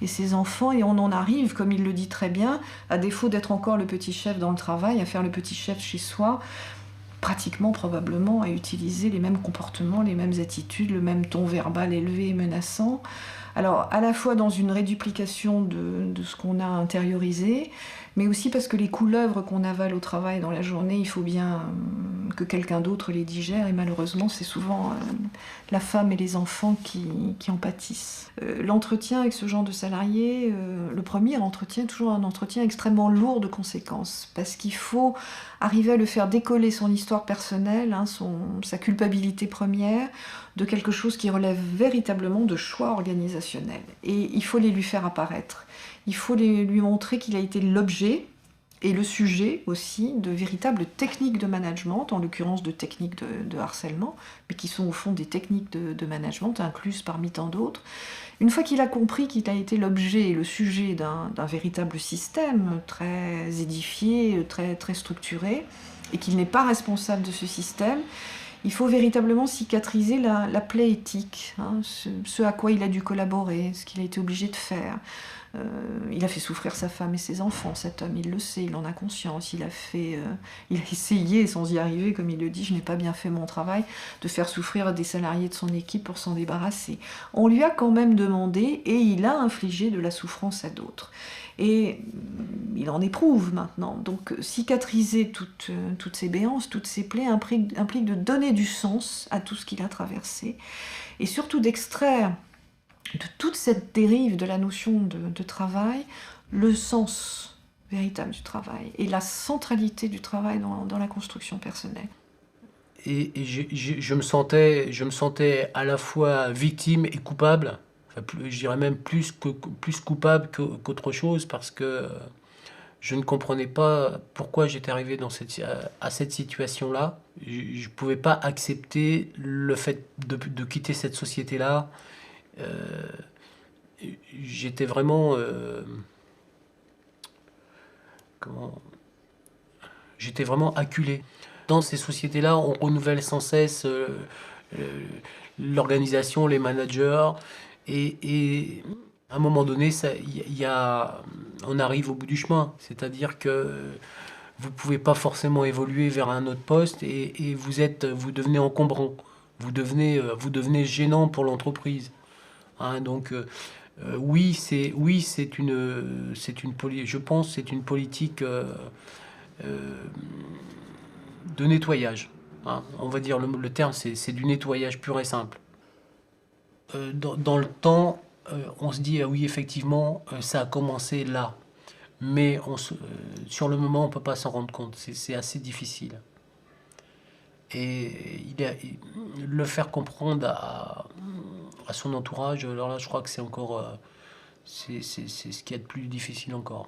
et ses enfants, et on en arrive, comme il le dit très bien, à défaut d'être encore le petit chef dans le travail, à faire le petit chef chez soi, pratiquement, probablement, à utiliser les mêmes comportements, les mêmes attitudes, le même ton verbal élevé et menaçant. Alors, à la fois dans une réduplication de ce qu'on a intériorisé, mais aussi parce que les couleuvres qu'on avale au travail dans la journée, il faut bien que quelqu'un d'autre les digère, et malheureusement, c'est souvent la femme et les enfants qui en pâtissent. L'entretien avec ce genre de salarié, le premier entretien, toujours un entretien extrêmement lourd de conséquences, parce qu'il faut arriver à le faire décoller son histoire personnelle, sa culpabilité première, de quelque chose qui relève véritablement de choix organisationnels. Et il faut les lui faire apparaître. Il faut lui montrer qu'il a été l'objet et le sujet aussi de véritables techniques de management, en l'occurrence de techniques de harcèlement, mais qui sont au fond des techniques de management, incluses parmi tant d'autres. Une fois qu'il a compris qu'il a été l'objet et le sujet d'un véritable système très édifié, très, très structuré, et qu'il n'est pas responsable de ce système, il faut véritablement cicatriser la plaie éthique, ce à quoi il a dû collaborer, ce qu'il a été obligé de faire. Il a fait souffrir sa femme et ses enfants, cet homme, il le sait, il en a conscience. Il a essayé, sans y arriver, comme il le dit, je n'ai pas bien fait mon travail, de faire souffrir des salariés de son équipe pour s'en débarrasser. On lui a quand même demandé, et il a infligé de la souffrance à d'autres. Et il en éprouve maintenant. Donc cicatriser toutes ces béances, toutes ces plaies, implique de donner du sens à tout ce qu'il a traversé, et surtout d'extraire de toute cette dérive de la notion de travail, le sens véritable du travail et la centralité du travail dans la construction personnelle. Et je me sentais à la fois victime et coupable, enfin, je dirais même plus coupable qu'autre chose, parce que je ne comprenais pas pourquoi j'étais arrivé à cette situation-là. Je ne pouvais pas accepter le fait de quitter cette société-là. J'étais vraiment acculé. Dans ces sociétés-là, on renouvelle sans cesse l'organisation, les managers, et à un moment donné, on arrive au bout du chemin. C'est-à-dire que vous ne pouvez pas forcément évoluer vers un autre poste, et vous devenez encombrant, vous devenez gênant pour l'entreprise. Donc oui, je pense que c'est une politique de nettoyage. On va dire le terme, c'est du nettoyage pur et simple. Dans le temps, on se dit, ah oui, effectivement, ça a commencé là. Mais sur le moment, on ne peut pas s'en rendre compte. C'est assez difficile. Et le faire comprendre à son entourage, alors là, je crois que c'est encore... c'est ce qu'il y a de plus difficile encore.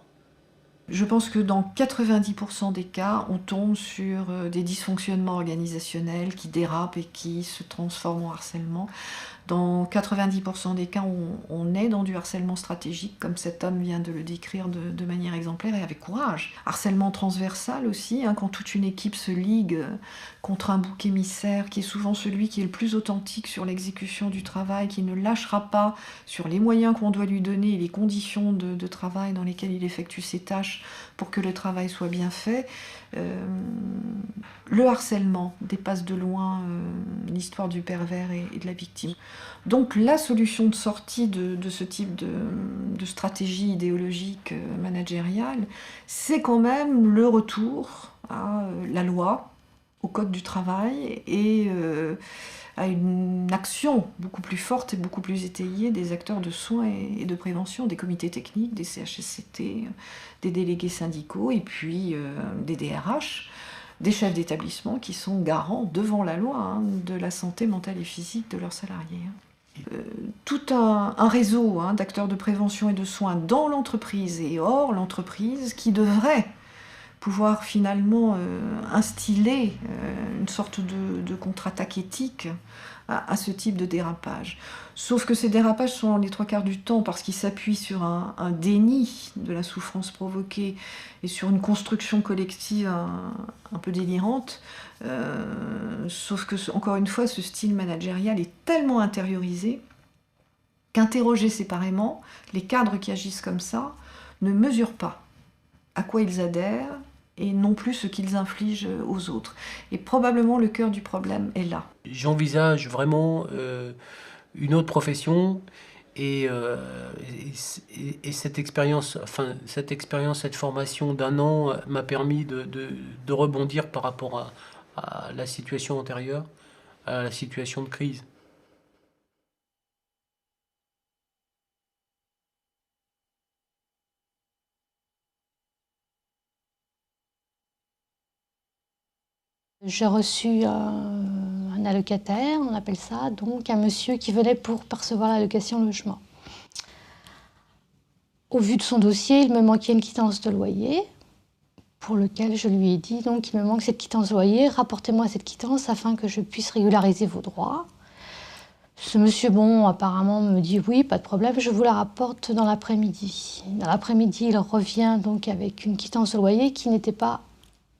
Je pense que dans 90% des cas, on tombe sur des dysfonctionnements organisationnels qui dérapent et qui se transforment en harcèlement. Dans 90% des cas, on est dans du harcèlement stratégique, comme cet homme vient de le décrire de manière exemplaire et avec courage. Harcèlement transversal aussi, quand toute une équipe se ligue contre un bouc émissaire, qui est souvent celui qui est le plus authentique sur l'exécution du travail, qui ne lâchera pas sur les moyens qu'on doit lui donner et les conditions de travail dans lesquelles il effectue ses tâches pour que le travail soit bien fait. Le harcèlement dépasse de loin l'histoire du pervers et de la victime. Donc la solution de sortie de ce type de stratégie idéologique managériale, c'est quand même le retour à la loi, au code du travail et à une action beaucoup plus forte et beaucoup plus étayée des acteurs de soins et de prévention, des comités techniques, des CHSCT, des délégués syndicaux et puis des DRH, des chefs d'établissement qui sont garants devant la loi de la santé mentale et physique de leurs salariés. Tout un réseau d'acteurs de prévention et de soins dans l'entreprise et hors l'entreprise qui devrait pouvoir finalement instiller une sorte de contre-attaque éthique à ce type de dérapage. Sauf que ces dérapages sont les 3/4 du temps parce qu'ils s'appuient sur un déni de la souffrance provoquée et sur une construction collective un peu délirante. Sauf que, encore une fois, ce style managérial est tellement intériorisé qu'interrogés séparément, les cadres qui agissent comme ça ne mesurent pas à quoi ils adhèrent et non plus ce qu'ils infligent aux autres. Et probablement le cœur du problème est là. J'envisage vraiment une autre profession et cette expérience, cette formation d'1 an m'a permis de rebondir par rapport à la situation antérieure, à la situation de crise. J'ai reçu un allocataire, on appelle ça, donc un monsieur qui venait pour percevoir l'allocation logement. Au vu de son dossier, il me manquait une quittance de loyer, pour lequel je lui ai dit, donc il me manque cette quittance de loyer, rapportez-moi cette quittance afin que je puisse régulariser vos droits. Ce monsieur, bon, apparemment me dit oui, pas de problème, je vous la rapporte dans l'après-midi. Dans l'après-midi, il revient donc avec une quittance de loyer qui n'était pas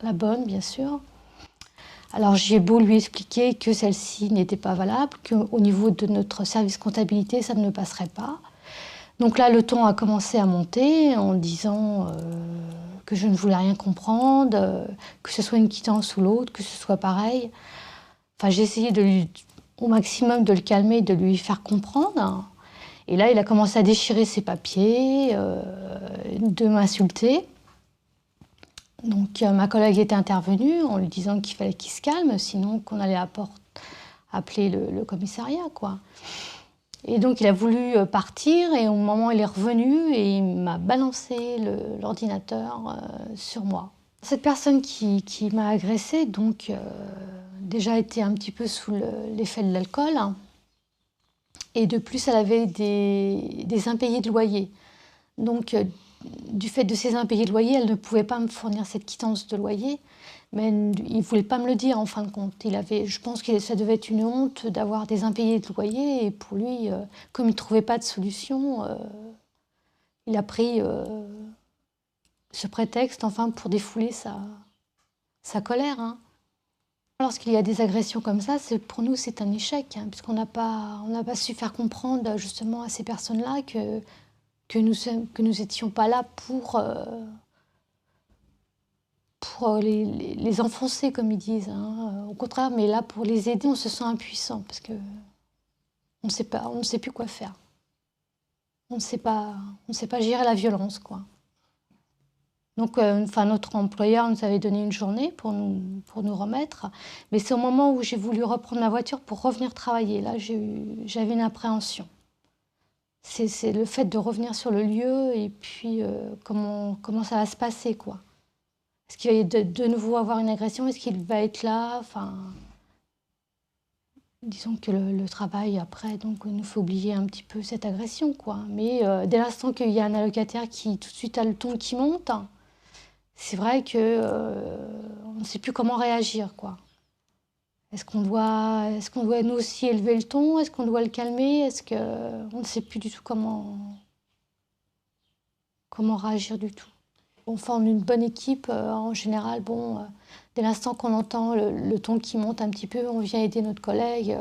la bonne, bien sûr. Alors j'ai beau lui expliquer que celle-ci n'était pas valable, qu'au niveau de notre service comptabilité, ça ne passerait pas. Donc là, le ton a commencé à monter en disant que je ne voulais rien comprendre, que ce soit une quittance ou l'autre, que ce soit pareil. Enfin, j'ai essayé au maximum de le calmer, de lui faire comprendre. Et là, il a commencé à déchirer ses papiers, de m'insulter. Donc ma collègue était intervenue en lui disant qu'il fallait qu'il se calme, sinon qu'on allait appeler le commissariat, quoi. Et donc il a voulu partir et au moment où il est revenu, et il m'a balancé l'ordinateur sur moi. Cette personne qui m'a agressée, donc déjà était un petit peu sous l'effet de l'alcool, et de plus elle avait des impayés de loyer. Donc du fait de ces impayés de loyer, elle ne pouvait pas me fournir cette quittance de loyer, mais il ne voulait pas me le dire en fin de compte. Je pense que ça devait être une honte d'avoir des impayés de loyer, et pour lui, comme il ne trouvait pas de solution, il a pris ce prétexte pour défouler sa colère. Lorsqu'il y a des agressions comme ça, pour nous c'est un échec, puisqu'on n'a pas su faire comprendre justement à ces personnes-là que nous étions pas là pour les enfoncer, comme ils disent. Au contraire, mais là, pour les aider, on se sent impuissant, parce que on ne sait plus quoi faire. On ne sait pas gérer la violence, quoi. Donc, notre employeur nous avait donné une journée pour nous remettre, mais c'est au moment où j'ai voulu reprendre ma voiture pour revenir travailler. Là, j'avais une appréhension. C'est le fait de revenir sur le lieu et puis comment ça va se passer, quoi. Est-ce qu'il va de nouveau avoir une agression? Est-ce qu'il va être là? Disons que le travail, après, donc, nous fait oublier un petit peu cette agression, quoi. Mais dès l'instant qu'il y a un allocataire qui, tout de suite, a le ton qui monte, c'est vrai qu'on ne sait plus comment réagir, quoi. Est-ce qu'on doit nous aussi élever le ton? Est-ce qu'on doit le calmer? On ne sait plus du tout comment réagir du tout. On forme une bonne équipe, en général. Dès l'instant qu'on entend le ton qui monte un petit peu, on vient aider notre collègue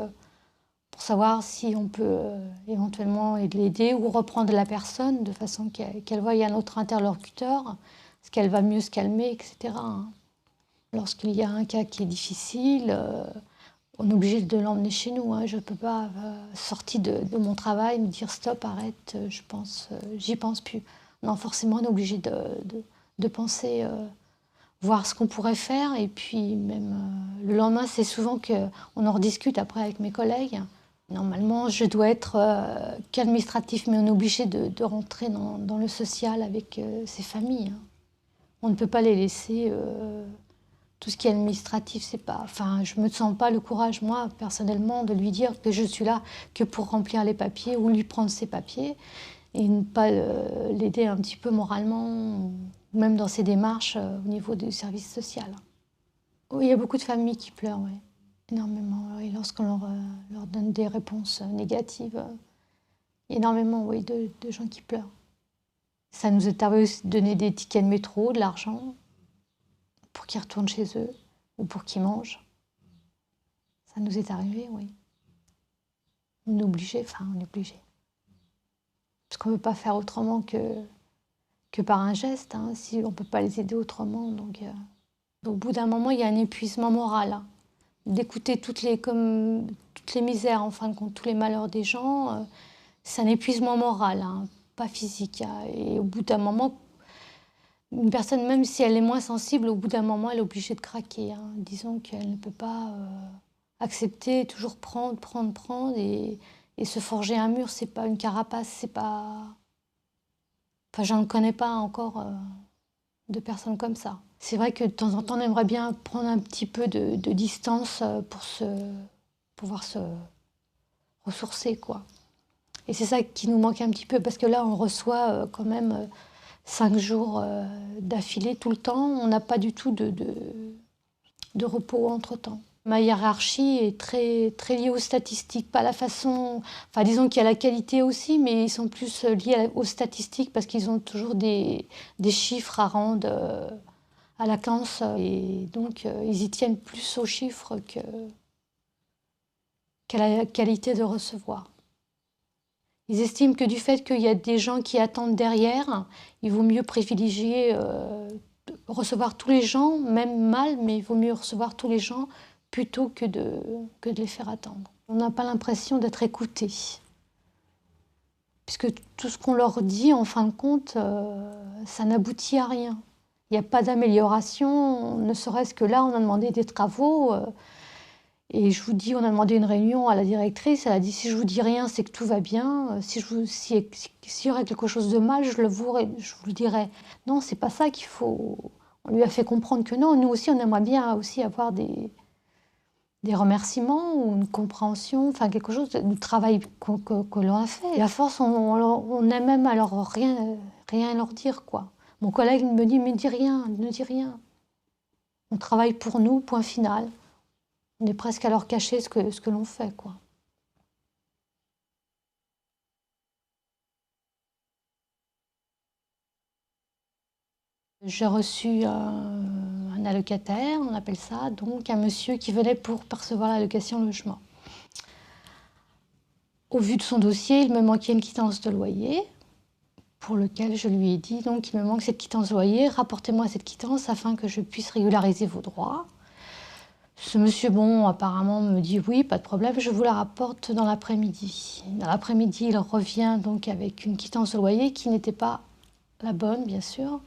pour savoir si on peut éventuellement l'aider ou reprendre la personne de façon qu'elle voie un autre interlocuteur Est-ce qu'elle va mieux se calmer, etc. Lorsqu'il y a un cas qui est difficile, on est obligé de l'emmener chez nous. Je ne peux pas, sortir de mon travail, me dire stop, arrête, j'y pense plus. Non, forcément, on est obligé de penser, voir ce qu'on pourrait faire. Et puis, même le lendemain, c'est souvent qu'on en rediscute après avec mes collègues. Normalement, je dois être qu'administratif, mais on est obligé de rentrer dans le social avec ces familles. On ne peut pas les laisser. Tout ce qui est administratif, c'est pas. Enfin, je me sens pas le courage, moi, personnellement, de lui dire que je suis là que pour remplir les papiers ou lui prendre ses papiers et ne pas l'aider un petit peu moralement, même dans ses démarches au niveau du service social. Oui, il y a beaucoup de familles qui pleurent, oui, énormément. Et lorsqu'on leur donne des réponses négatives, énormément, oui, de gens qui pleurent. Ça nous est arrivé aussi de donner des tickets de métro, de l'argent, pour qu'ils retournent chez eux ou pour qu'ils mangent. Ça nous est arrivé, oui. On est obligé, on est obligé. Parce qu'on ne peut pas faire autrement que par un geste, si on ne peut pas les aider autrement. Donc, au bout d'un moment, il y a un épuisement moral. D'écouter toutes les misères, en fin de compte, tous les malheurs des gens, c'est un épuisement moral, pas physique. Et au bout d'un moment, une personne, même si elle est moins sensible, au bout d'un moment, elle est obligée de craquer. Disons qu'elle ne peut pas accepter, toujours prendre et se forger un mur. C'est pas une carapace, c'est pas... Enfin, je ne connais pas encore de personnes comme ça. C'est vrai que de temps en temps, on aimerait bien prendre un petit peu de distance pour pouvoir se ressourcer, quoi. Et c'est ça qui nous manque un petit peu, parce que là, on reçoit quand même... 5 jours d'affilée tout le temps, on n'a pas du tout de repos entre-temps. Ma hiérarchie est très, très liée aux statistiques, pas la façon... Enfin, disons qu'il y a la qualité aussi, mais ils sont plus liés aux statistiques parce qu'ils ont toujours des chiffres à rendre à la CANS. Et donc, ils y tiennent plus aux chiffres qu'à la qualité de recevoir. Ils estiment que du fait qu'il y a des gens qui attendent derrière, il vaut mieux privilégier recevoir tous les gens, même mal, mais il vaut mieux recevoir tous les gens plutôt que de les faire attendre. On n'a pas l'impression d'être écouté. Puisque tout ce qu'on leur dit, en fin de compte, ça n'aboutit à rien. Il n'y a pas d'amélioration, ne serait-ce que là, on a demandé des travaux. Et je vous dis, on a demandé une réunion à la directrice, elle a dit si je vous dis rien, c'est que tout va bien. S'il y aurait quelque chose de mal, je vous le dirai. Non, c'est pas ça qu'il faut. On lui a fait comprendre que non. Nous aussi, on aimerait bien aussi avoir des remerciements ou une compréhension, enfin quelque chose du travail que l'on a fait. Et à force, on aime même alors rien leur dire, quoi. Mon collègue me dit mais dis rien, ne dis rien. On travaille pour nous, point final. On est presque à leur cacher ce que l'on fait, quoi. J'ai reçu un allocataire, on appelle ça, donc un monsieur qui venait pour percevoir l'allocation logement. Au vu de son dossier, il me manquait une quittance de loyer, pour lequel je lui ai dit, donc il me manque cette quittance de loyer, rapportez-moi cette quittance afin que je puisse régulariser vos droits. Ce monsieur, apparemment me dit oui, pas de problème, je vous la rapporte dans l'après-midi. Dans l'après-midi, il revient donc avec une quittance de loyer qui n'était pas la bonne, bien sûr.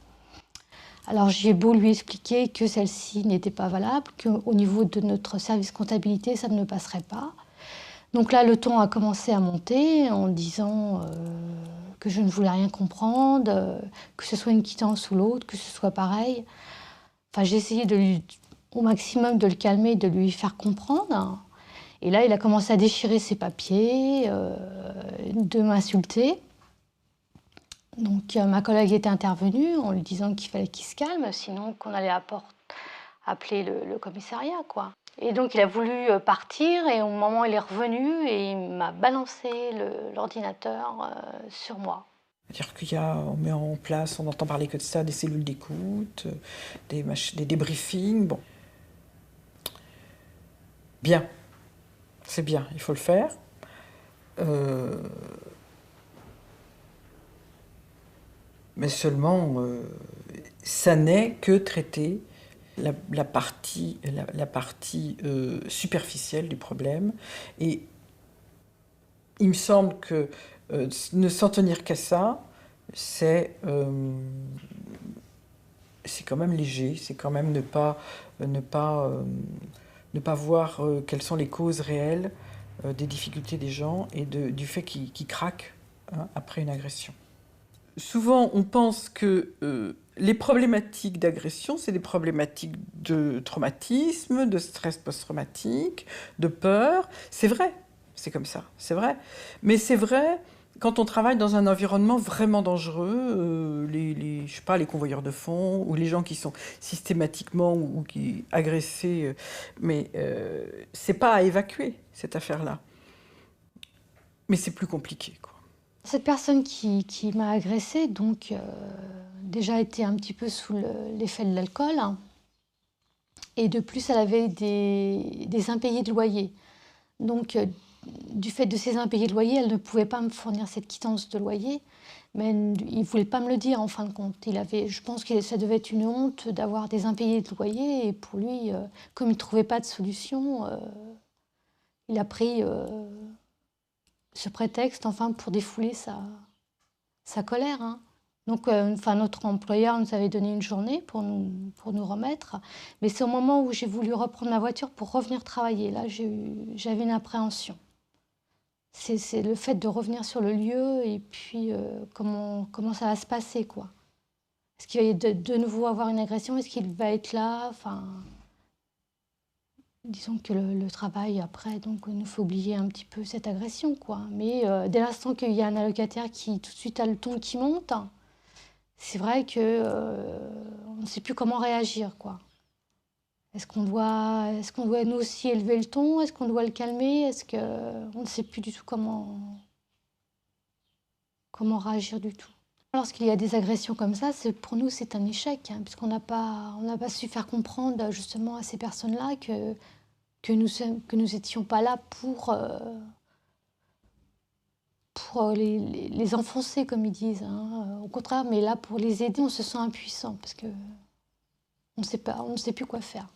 Alors j'ai beau lui expliquer que celle-ci n'était pas valable, qu'au niveau de notre service comptabilité, ça ne passerait pas. Donc là, le ton a commencé à monter en disant que je ne voulais rien comprendre, que ce soit une quittance ou l'autre, que ce soit pareil. Enfin, j'ai essayé au maximum de le calmer, de lui faire comprendre. Et là, il a commencé à déchirer ses papiers, de m'insulter. Donc ma collègue était intervenue en lui disant qu'il fallait qu'il se calme, sinon qu'on allait appeler le commissariat, quoi. Et donc il a voulu partir et au moment où il est revenu, et il m'a balancé l'ordinateur sur moi. C'est-à-dire on met en place, on entend parler que de ça, des cellules d'écoute, des débriefings, bon. Bien, c'est bien, il faut le faire. Mais seulement, ça n'est que traiter la partie superficielle du problème. Et il me semble que ne s'en tenir qu'à ça, c'est quand même léger, c'est quand même ne pas voir quelles sont les causes réelles des difficultés des gens et du fait qu'ils craquent, hein, après une agression. Souvent, on pense que les problématiques d'agression, c'est des problématiques de traumatisme, de stress post-traumatique, de peur. C'est vrai, c'est comme ça, c'est vrai. Mais c'est vrai quand on travaille dans un environnement vraiment dangereux, je sais pas, les convoyeurs de fonds ou les gens qui sont systématiquement ou qui agressés, mais c'est pas à évacuer cette affaire-là. Mais c'est plus compliqué, quoi. Cette personne qui m'a agressée, donc, déjà était un petit peu sous l'effet de l'alcool. Et de plus, elle avait des impayés de loyer. Donc, du fait de ces impayés de loyer, elle ne pouvait pas me fournir cette quittance de loyer. Mais il ne voulait pas me le dire, en fin de compte. Je pense que ça devait être une honte d'avoir des impayés de loyer. Et pour lui, comme il ne trouvait pas de solution, il a pris ce prétexte, enfin, pour défouler sa colère, hein. Donc, notre employeur nous avait donné une journée pour nous remettre. Mais c'est au moment où j'ai voulu reprendre ma voiture pour revenir travailler. Là, j'avais une appréhension. C'est le fait de revenir sur le lieu et puis comment ça va se passer, quoi. Est-ce qu'il va de nouveau avoir une agression? Est-ce qu'il va être là? Enfin, disons que le travail, après, donc, nous fait oublier un petit peu cette agression, quoi. Mais dès l'instant qu'il y a un allocataire qui, tout de suite, a le ton qui monte, c'est vrai qu'on ne sait plus comment réagir, quoi. Est-ce qu'on doit nous aussi élever le ton? Est-ce qu'on doit le calmer? On ne sait plus du tout comment réagir du tout. Lorsqu'il y a des agressions comme ça, pour nous, c'est un échec, hein, puisqu'on n'a pas su faire comprendre justement à ces personnes-là que nous étions pas là pour les enfoncer, comme ils disent, hein. Au contraire, mais là, pour les aider, on se sent impuissant, parce que on ne sait plus quoi faire.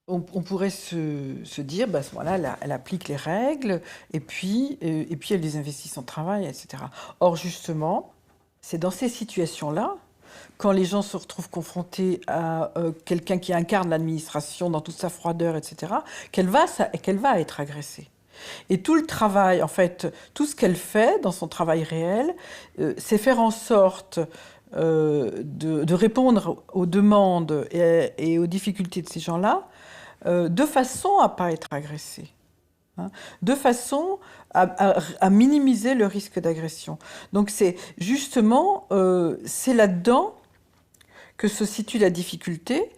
On pourrait se dire, à ce moment-là, elle applique les règles, et puis elle désinvestit son travail, etc. Or, justement, c'est dans ces situations-là, quand les gens se retrouvent confrontés à quelqu'un qui incarne l'administration dans toute sa froideur, etc., qu'elle va être agressée. Et tout le travail, en fait, tout ce qu'elle fait dans son travail réel, c'est faire en sorte de répondre aux demandes et aux difficultés de ces gens-là, de façon à ne pas être agressée, hein, de façon à minimiser le risque d'agression. Donc c'est justement, c'est là-dedans que se situe la difficulté.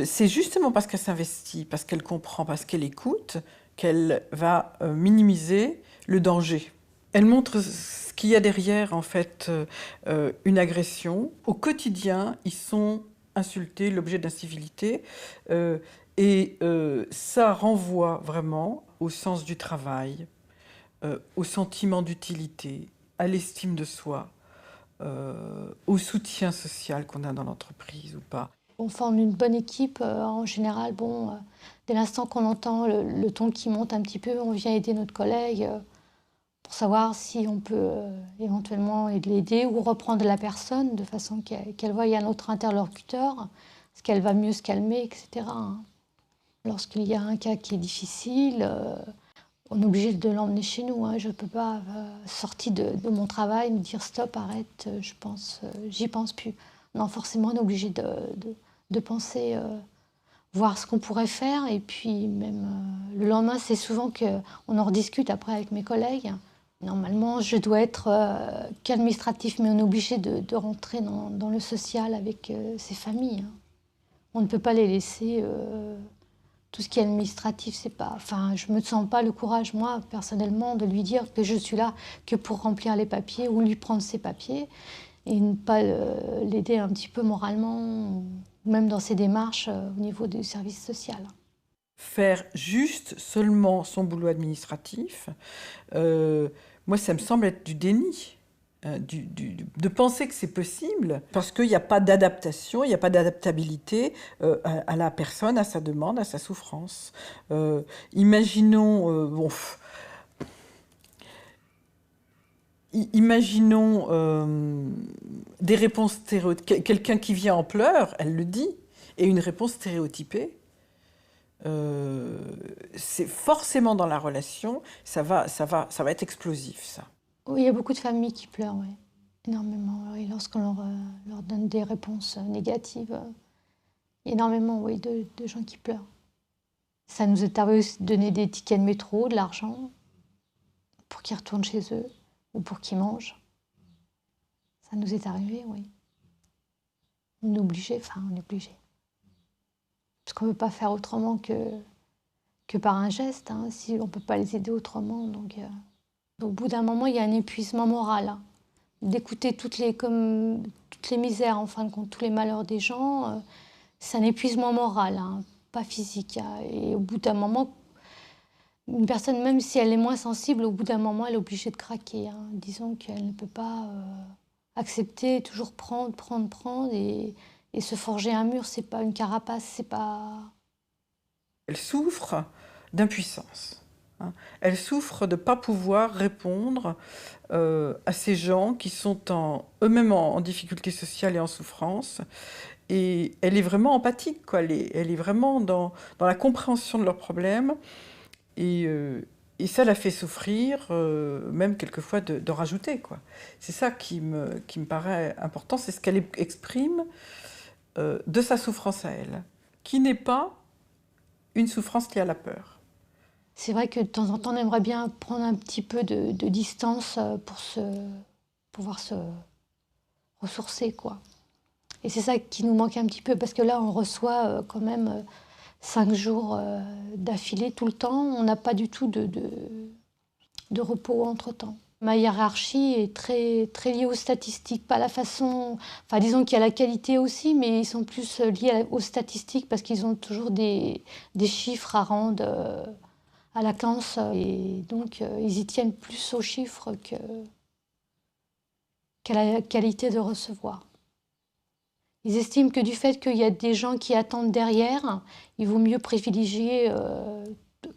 C'est justement parce qu'elle s'investit, parce qu'elle comprend, parce qu'elle écoute, qu'elle va minimiser le danger. Elle montre ce qu'il y a derrière, en fait, une agression. Au quotidien, ils sont insultés, l'objet d'incivilité. Et ça renvoie vraiment au sens du travail, au sentiment d'utilité, à l'estime de soi, au soutien social qu'on a dans l'entreprise ou pas. On forme une bonne équipe, en général. Dès l'instant qu'on entend le ton qui monte un petit peu, on vient aider notre collègue pour savoir si on peut éventuellement l'aider ou reprendre la personne de façon qu'elle voie un autre interlocuteur, est-ce qu'elle va mieux se calmer, etc., hein. Lorsqu'il y a un cas qui est difficile, on est obligé de l'emmener chez nous, hein. Je ne peux pas, sortir de mon travail, me dire stop, arrête, j'y pense plus. Non, forcément, on est obligé de penser, voir ce qu'on pourrait faire. Et puis même le lendemain, c'est souvent qu'on en rediscute après avec mes collègues. Normalement, je dois être qu'administratif, mais on est obligé de rentrer dans le social avec ces familles, hein. On ne peut pas les laisser... Tout ce qui est administratif, c'est pas... Enfin, je me sens pas le courage, moi, personnellement, de lui dire que je suis là que pour remplir les papiers ou lui prendre ses papiers et ne pas l'aider un petit peu moralement, même dans ses démarches au niveau du service social. Faire juste seulement son boulot administratif, moi, ça me semble être du déni. de penser que c'est possible, parce qu'il n'y a pas d'adaptation, il n'y a pas d'adaptabilité à la personne, à sa demande, à sa souffrance. Imaginons des réponses stéréotypées. Quelqu'un qui vient en pleurs, elle le dit, et une réponse stéréotypée. C'est forcément dans la relation, ça va être explosif, ça. Oui, il y a beaucoup de familles qui pleurent, oui. Énormément. Et lorsqu'on leur donne des réponses négatives, énormément, oui, de gens qui pleurent. Ça nous est arrivé aussi de donner des tickets de métro, de l'argent, pour qu'ils retournent chez eux ou pour qu'ils mangent. Ça nous est arrivé, oui. On est obligé. Parce qu'on ne peut pas faire autrement que par un geste, hein, si on ne peut pas les aider autrement. Donc, au bout d'un moment, il y a un épuisement moral. Hein. D'écouter toutes les misères, en fin de compte, tous les malheurs des gens, c'est un épuisement moral, hein, pas physique. Hein. Et au bout d'un moment, une personne, même si elle est moins sensible, au bout d'un moment, elle est obligée de craquer. Hein. Disons qu'elle ne peut pas accepter, toujours prendre, et se forger un mur, c'est pas une carapace, c'est pas... Elle souffre d'impuissance. Hein. Elle souffre de ne pas pouvoir répondre à ces gens qui sont eux-mêmes en difficulté sociale et en souffrance. Et elle est vraiment empathique, quoi. Elle est vraiment dans la compréhension de leurs problèmes. Et ça la fait souffrir, même quelquefois de rajouter, quoi. C'est ça qui me paraît important, c'est ce qu'elle exprime de sa souffrance à elle, qui n'est pas une souffrance liée à la peur. C'est vrai que de temps en temps, on aimerait bien prendre un petit peu de distance pour pouvoir se ressourcer, quoi. Et c'est ça qui nous manque un petit peu, parce que là, on reçoit quand même 5 jours d'affilée tout le temps. On n'a pas du tout de repos entre-temps. Ma hiérarchie est très, très liée aux statistiques, pas la façon... Enfin, disons qu'il y a la qualité aussi, mais ils sont plus liés aux statistiques parce qu'ils ont toujours des chiffres à rendre à la CANS. Et donc, ils y tiennent plus aux chiffres qu'à la qualité de recevoir. Ils estiment que du fait qu'il y a des gens qui attendent derrière, il vaut mieux privilégier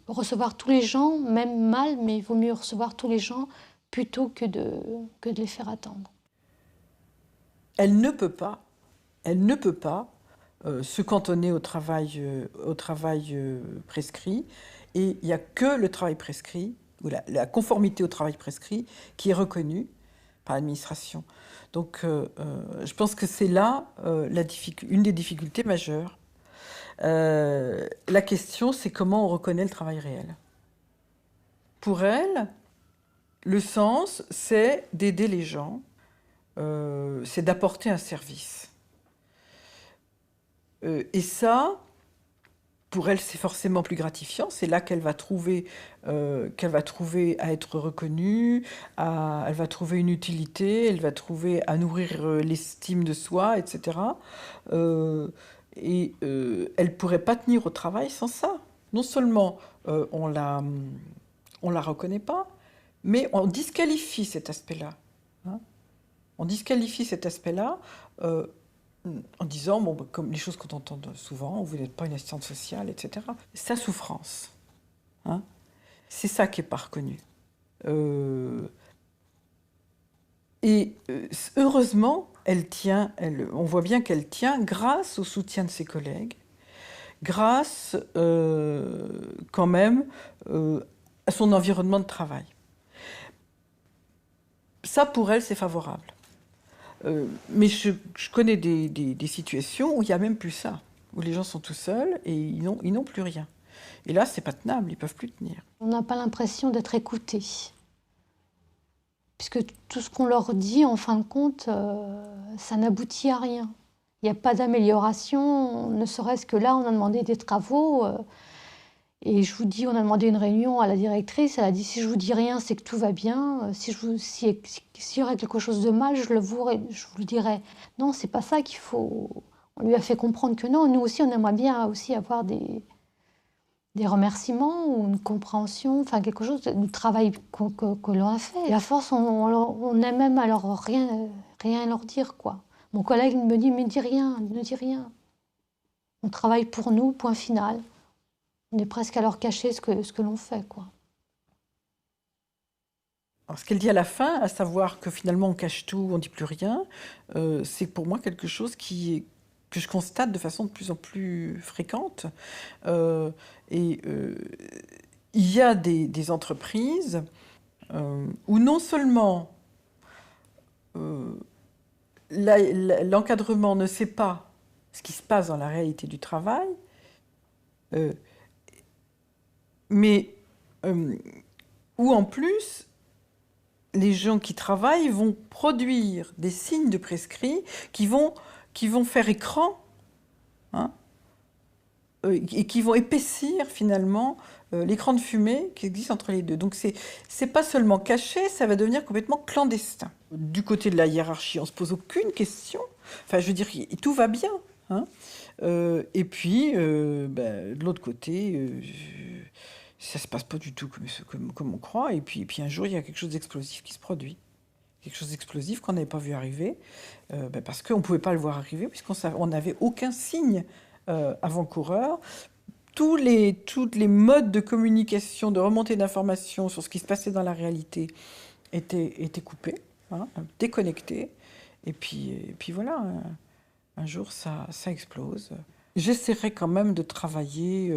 recevoir tous les gens, même mal, mais il vaut mieux recevoir tous les gens plutôt que de les faire attendre. Elle ne peut pas se cantonner au travail prescrit, et il n'y a que le travail prescrit, ou la conformité au travail prescrit, qui est reconnue par l'administration. Donc je pense que c'est là une des difficultés majeures. La question, c'est comment on reconnaît le travail réel. Pour elle, le sens, c'est d'aider les gens, c'est d'apporter un service. Et ça, pour elle, c'est forcément plus gratifiant. C'est là qu'elle va trouver à être reconnue, elle va trouver une utilité, elle va trouver à nourrir l'estime de soi, etc. Elle ne pourrait pas tenir au travail sans ça. Non seulement on la reconnaît pas, mais on disqualifie cet aspect-là. Hein. On disqualifie cet aspect-là en disant, bon, comme les choses qu'on entend souvent, vous n'êtes pas une assistante sociale, etc. Sa souffrance, hein, c'est ça qui n'est pas reconnu. Heureusement, on voit bien qu'elle tient grâce au soutien de ses collègues, grâce quand même à son environnement de travail. Ça, pour elle, c'est favorable. Mais je connais des situations où il n'y a même plus ça, où les gens sont tout seuls et ils n'ont plus rien. Et là, c'est pas tenable, ils ne peuvent plus tenir. On n'a pas l'impression d'être écoutés. Puisque tout ce qu'on leur dit, en fin de compte, ça n'aboutit à rien. Il n'y a pas d'amélioration, ne serait-ce que là, on a demandé des travaux. Et je vous dis, on a demandé une réunion à la directrice, elle a dit, si je vous dis rien, c'est que tout va bien. S'il y aurait quelque chose de mal, je vous le dirais. Non, c'est pas ça qu'il faut... On lui a fait comprendre que non, nous aussi, on aimerait bien aussi avoir des des remerciements ou une compréhension, enfin quelque chose du travail que l'on a fait. Et à force, on aime même alors rien leur dire, quoi. Mon collègue me dit, mais dis rien, ne dis rien. On travaille pour nous, point final. On est presque à leur cacher ce que l'on fait, quoi. Alors, ce qu'elle dit à la fin, à savoir que finalement on cache tout, on ne dit plus rien, c'est pour moi quelque chose que je constate de façon de plus en plus fréquente. Il y a des entreprises où non seulement l'encadrement ne sait pas ce qui se passe dans la réalité du travail, mais où en plus les gens qui travaillent vont produire des signes de prescrit qui vont faire écran, hein, et qui vont épaissir finalement l'écran de fumée qui existe entre les deux. Donc c'est pas seulement caché, ça va devenir complètement clandestin. Du côté de la hiérarchie, on se pose aucune question. Enfin, je veux dire, tout va bien, hein. Et puis, de l'autre côté, ça se passe pas du tout comme on croit. Et puis un jour, il y a quelque chose d'explosif qui se produit. Quelque chose d'explosif qu'on n'avait pas vu arriver, parce qu'on ne pouvait pas le voir arriver, puisqu'on n'avait aucun signe avant-coureur. Tous les modes de communication, de remontée d'informations sur ce qui se passait dans la réalité étaient coupés, hein, déconnectés. Et puis voilà, un jour, ça explose. J'essaierai quand même de travailler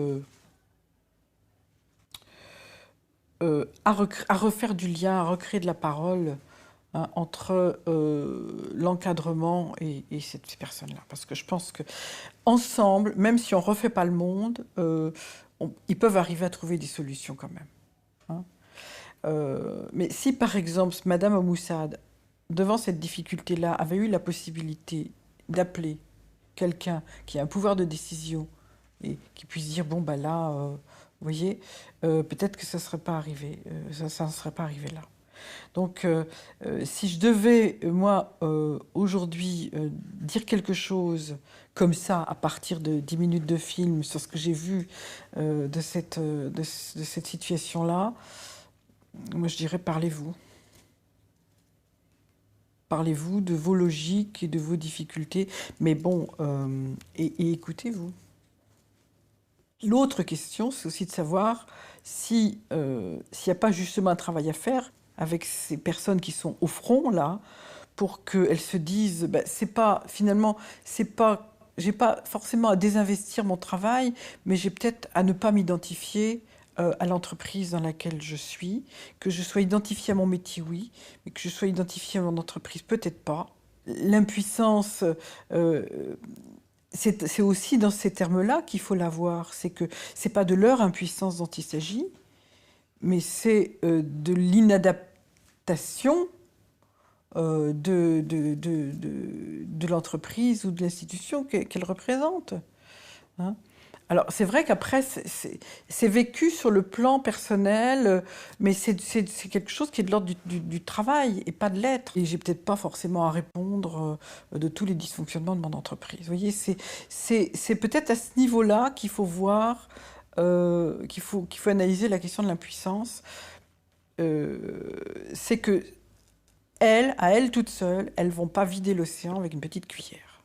à refaire du lien, à recréer de la parole, hein, entre l'encadrement et ces personnes-là. Parce que je pense qu'ensemble, même si on ne refait pas le monde, ils peuvent arriver à trouver des solutions quand même, hein. Mais si par exemple, Madame Omoussad, devant cette difficulté-là, avait eu la possibilité d'appeler quelqu'un qui a un pouvoir de décision et qui puisse dire, bon, bah là, vous voyez, peut-être que ça ne serait pas arrivé, ça ne serait pas arrivé là. Donc, si je devais, moi, aujourd'hui, dire quelque chose comme ça, à partir de 10 minutes de film, sur ce que j'ai vu de cette situation-là, moi, je dirais, parlez-vous. Parlez-vous de vos logiques et de vos difficultés, mais bon, et écoutez-vous. L'autre question, c'est aussi de savoir s'il n'y a pas justement un travail à faire avec ces personnes qui sont au front, là, pour qu'elles se disent, j'ai pas forcément à désinvestir mon travail, mais j'ai peut-être à ne pas m'identifier à l'entreprise dans laquelle je suis, que je sois identifiée à mon métier, oui, mais que je sois identifiée à mon entreprise, peut-être pas. L'impuissance, c'est aussi dans ces termes-là qu'il faut la voir. C'est que c'est pas de leur impuissance dont il s'agit, mais c'est de l'inadaptation de l'entreprise ou de l'institution qu'elle représente, hein. Alors, c'est vrai qu'après, c'est vécu sur le plan personnel, mais c'est quelque chose qui est de l'ordre du travail et pas de l'être. Et j'ai peut-être pas forcément à répondre de tous les dysfonctionnements de mon entreprise. Vous voyez, c'est peut-être à ce niveau-là qu'il faut voir, qu'il faut analyser la question de l'impuissance. C'est que à elles toutes seules, elles vont pas vider l'océan avec une petite cuillère.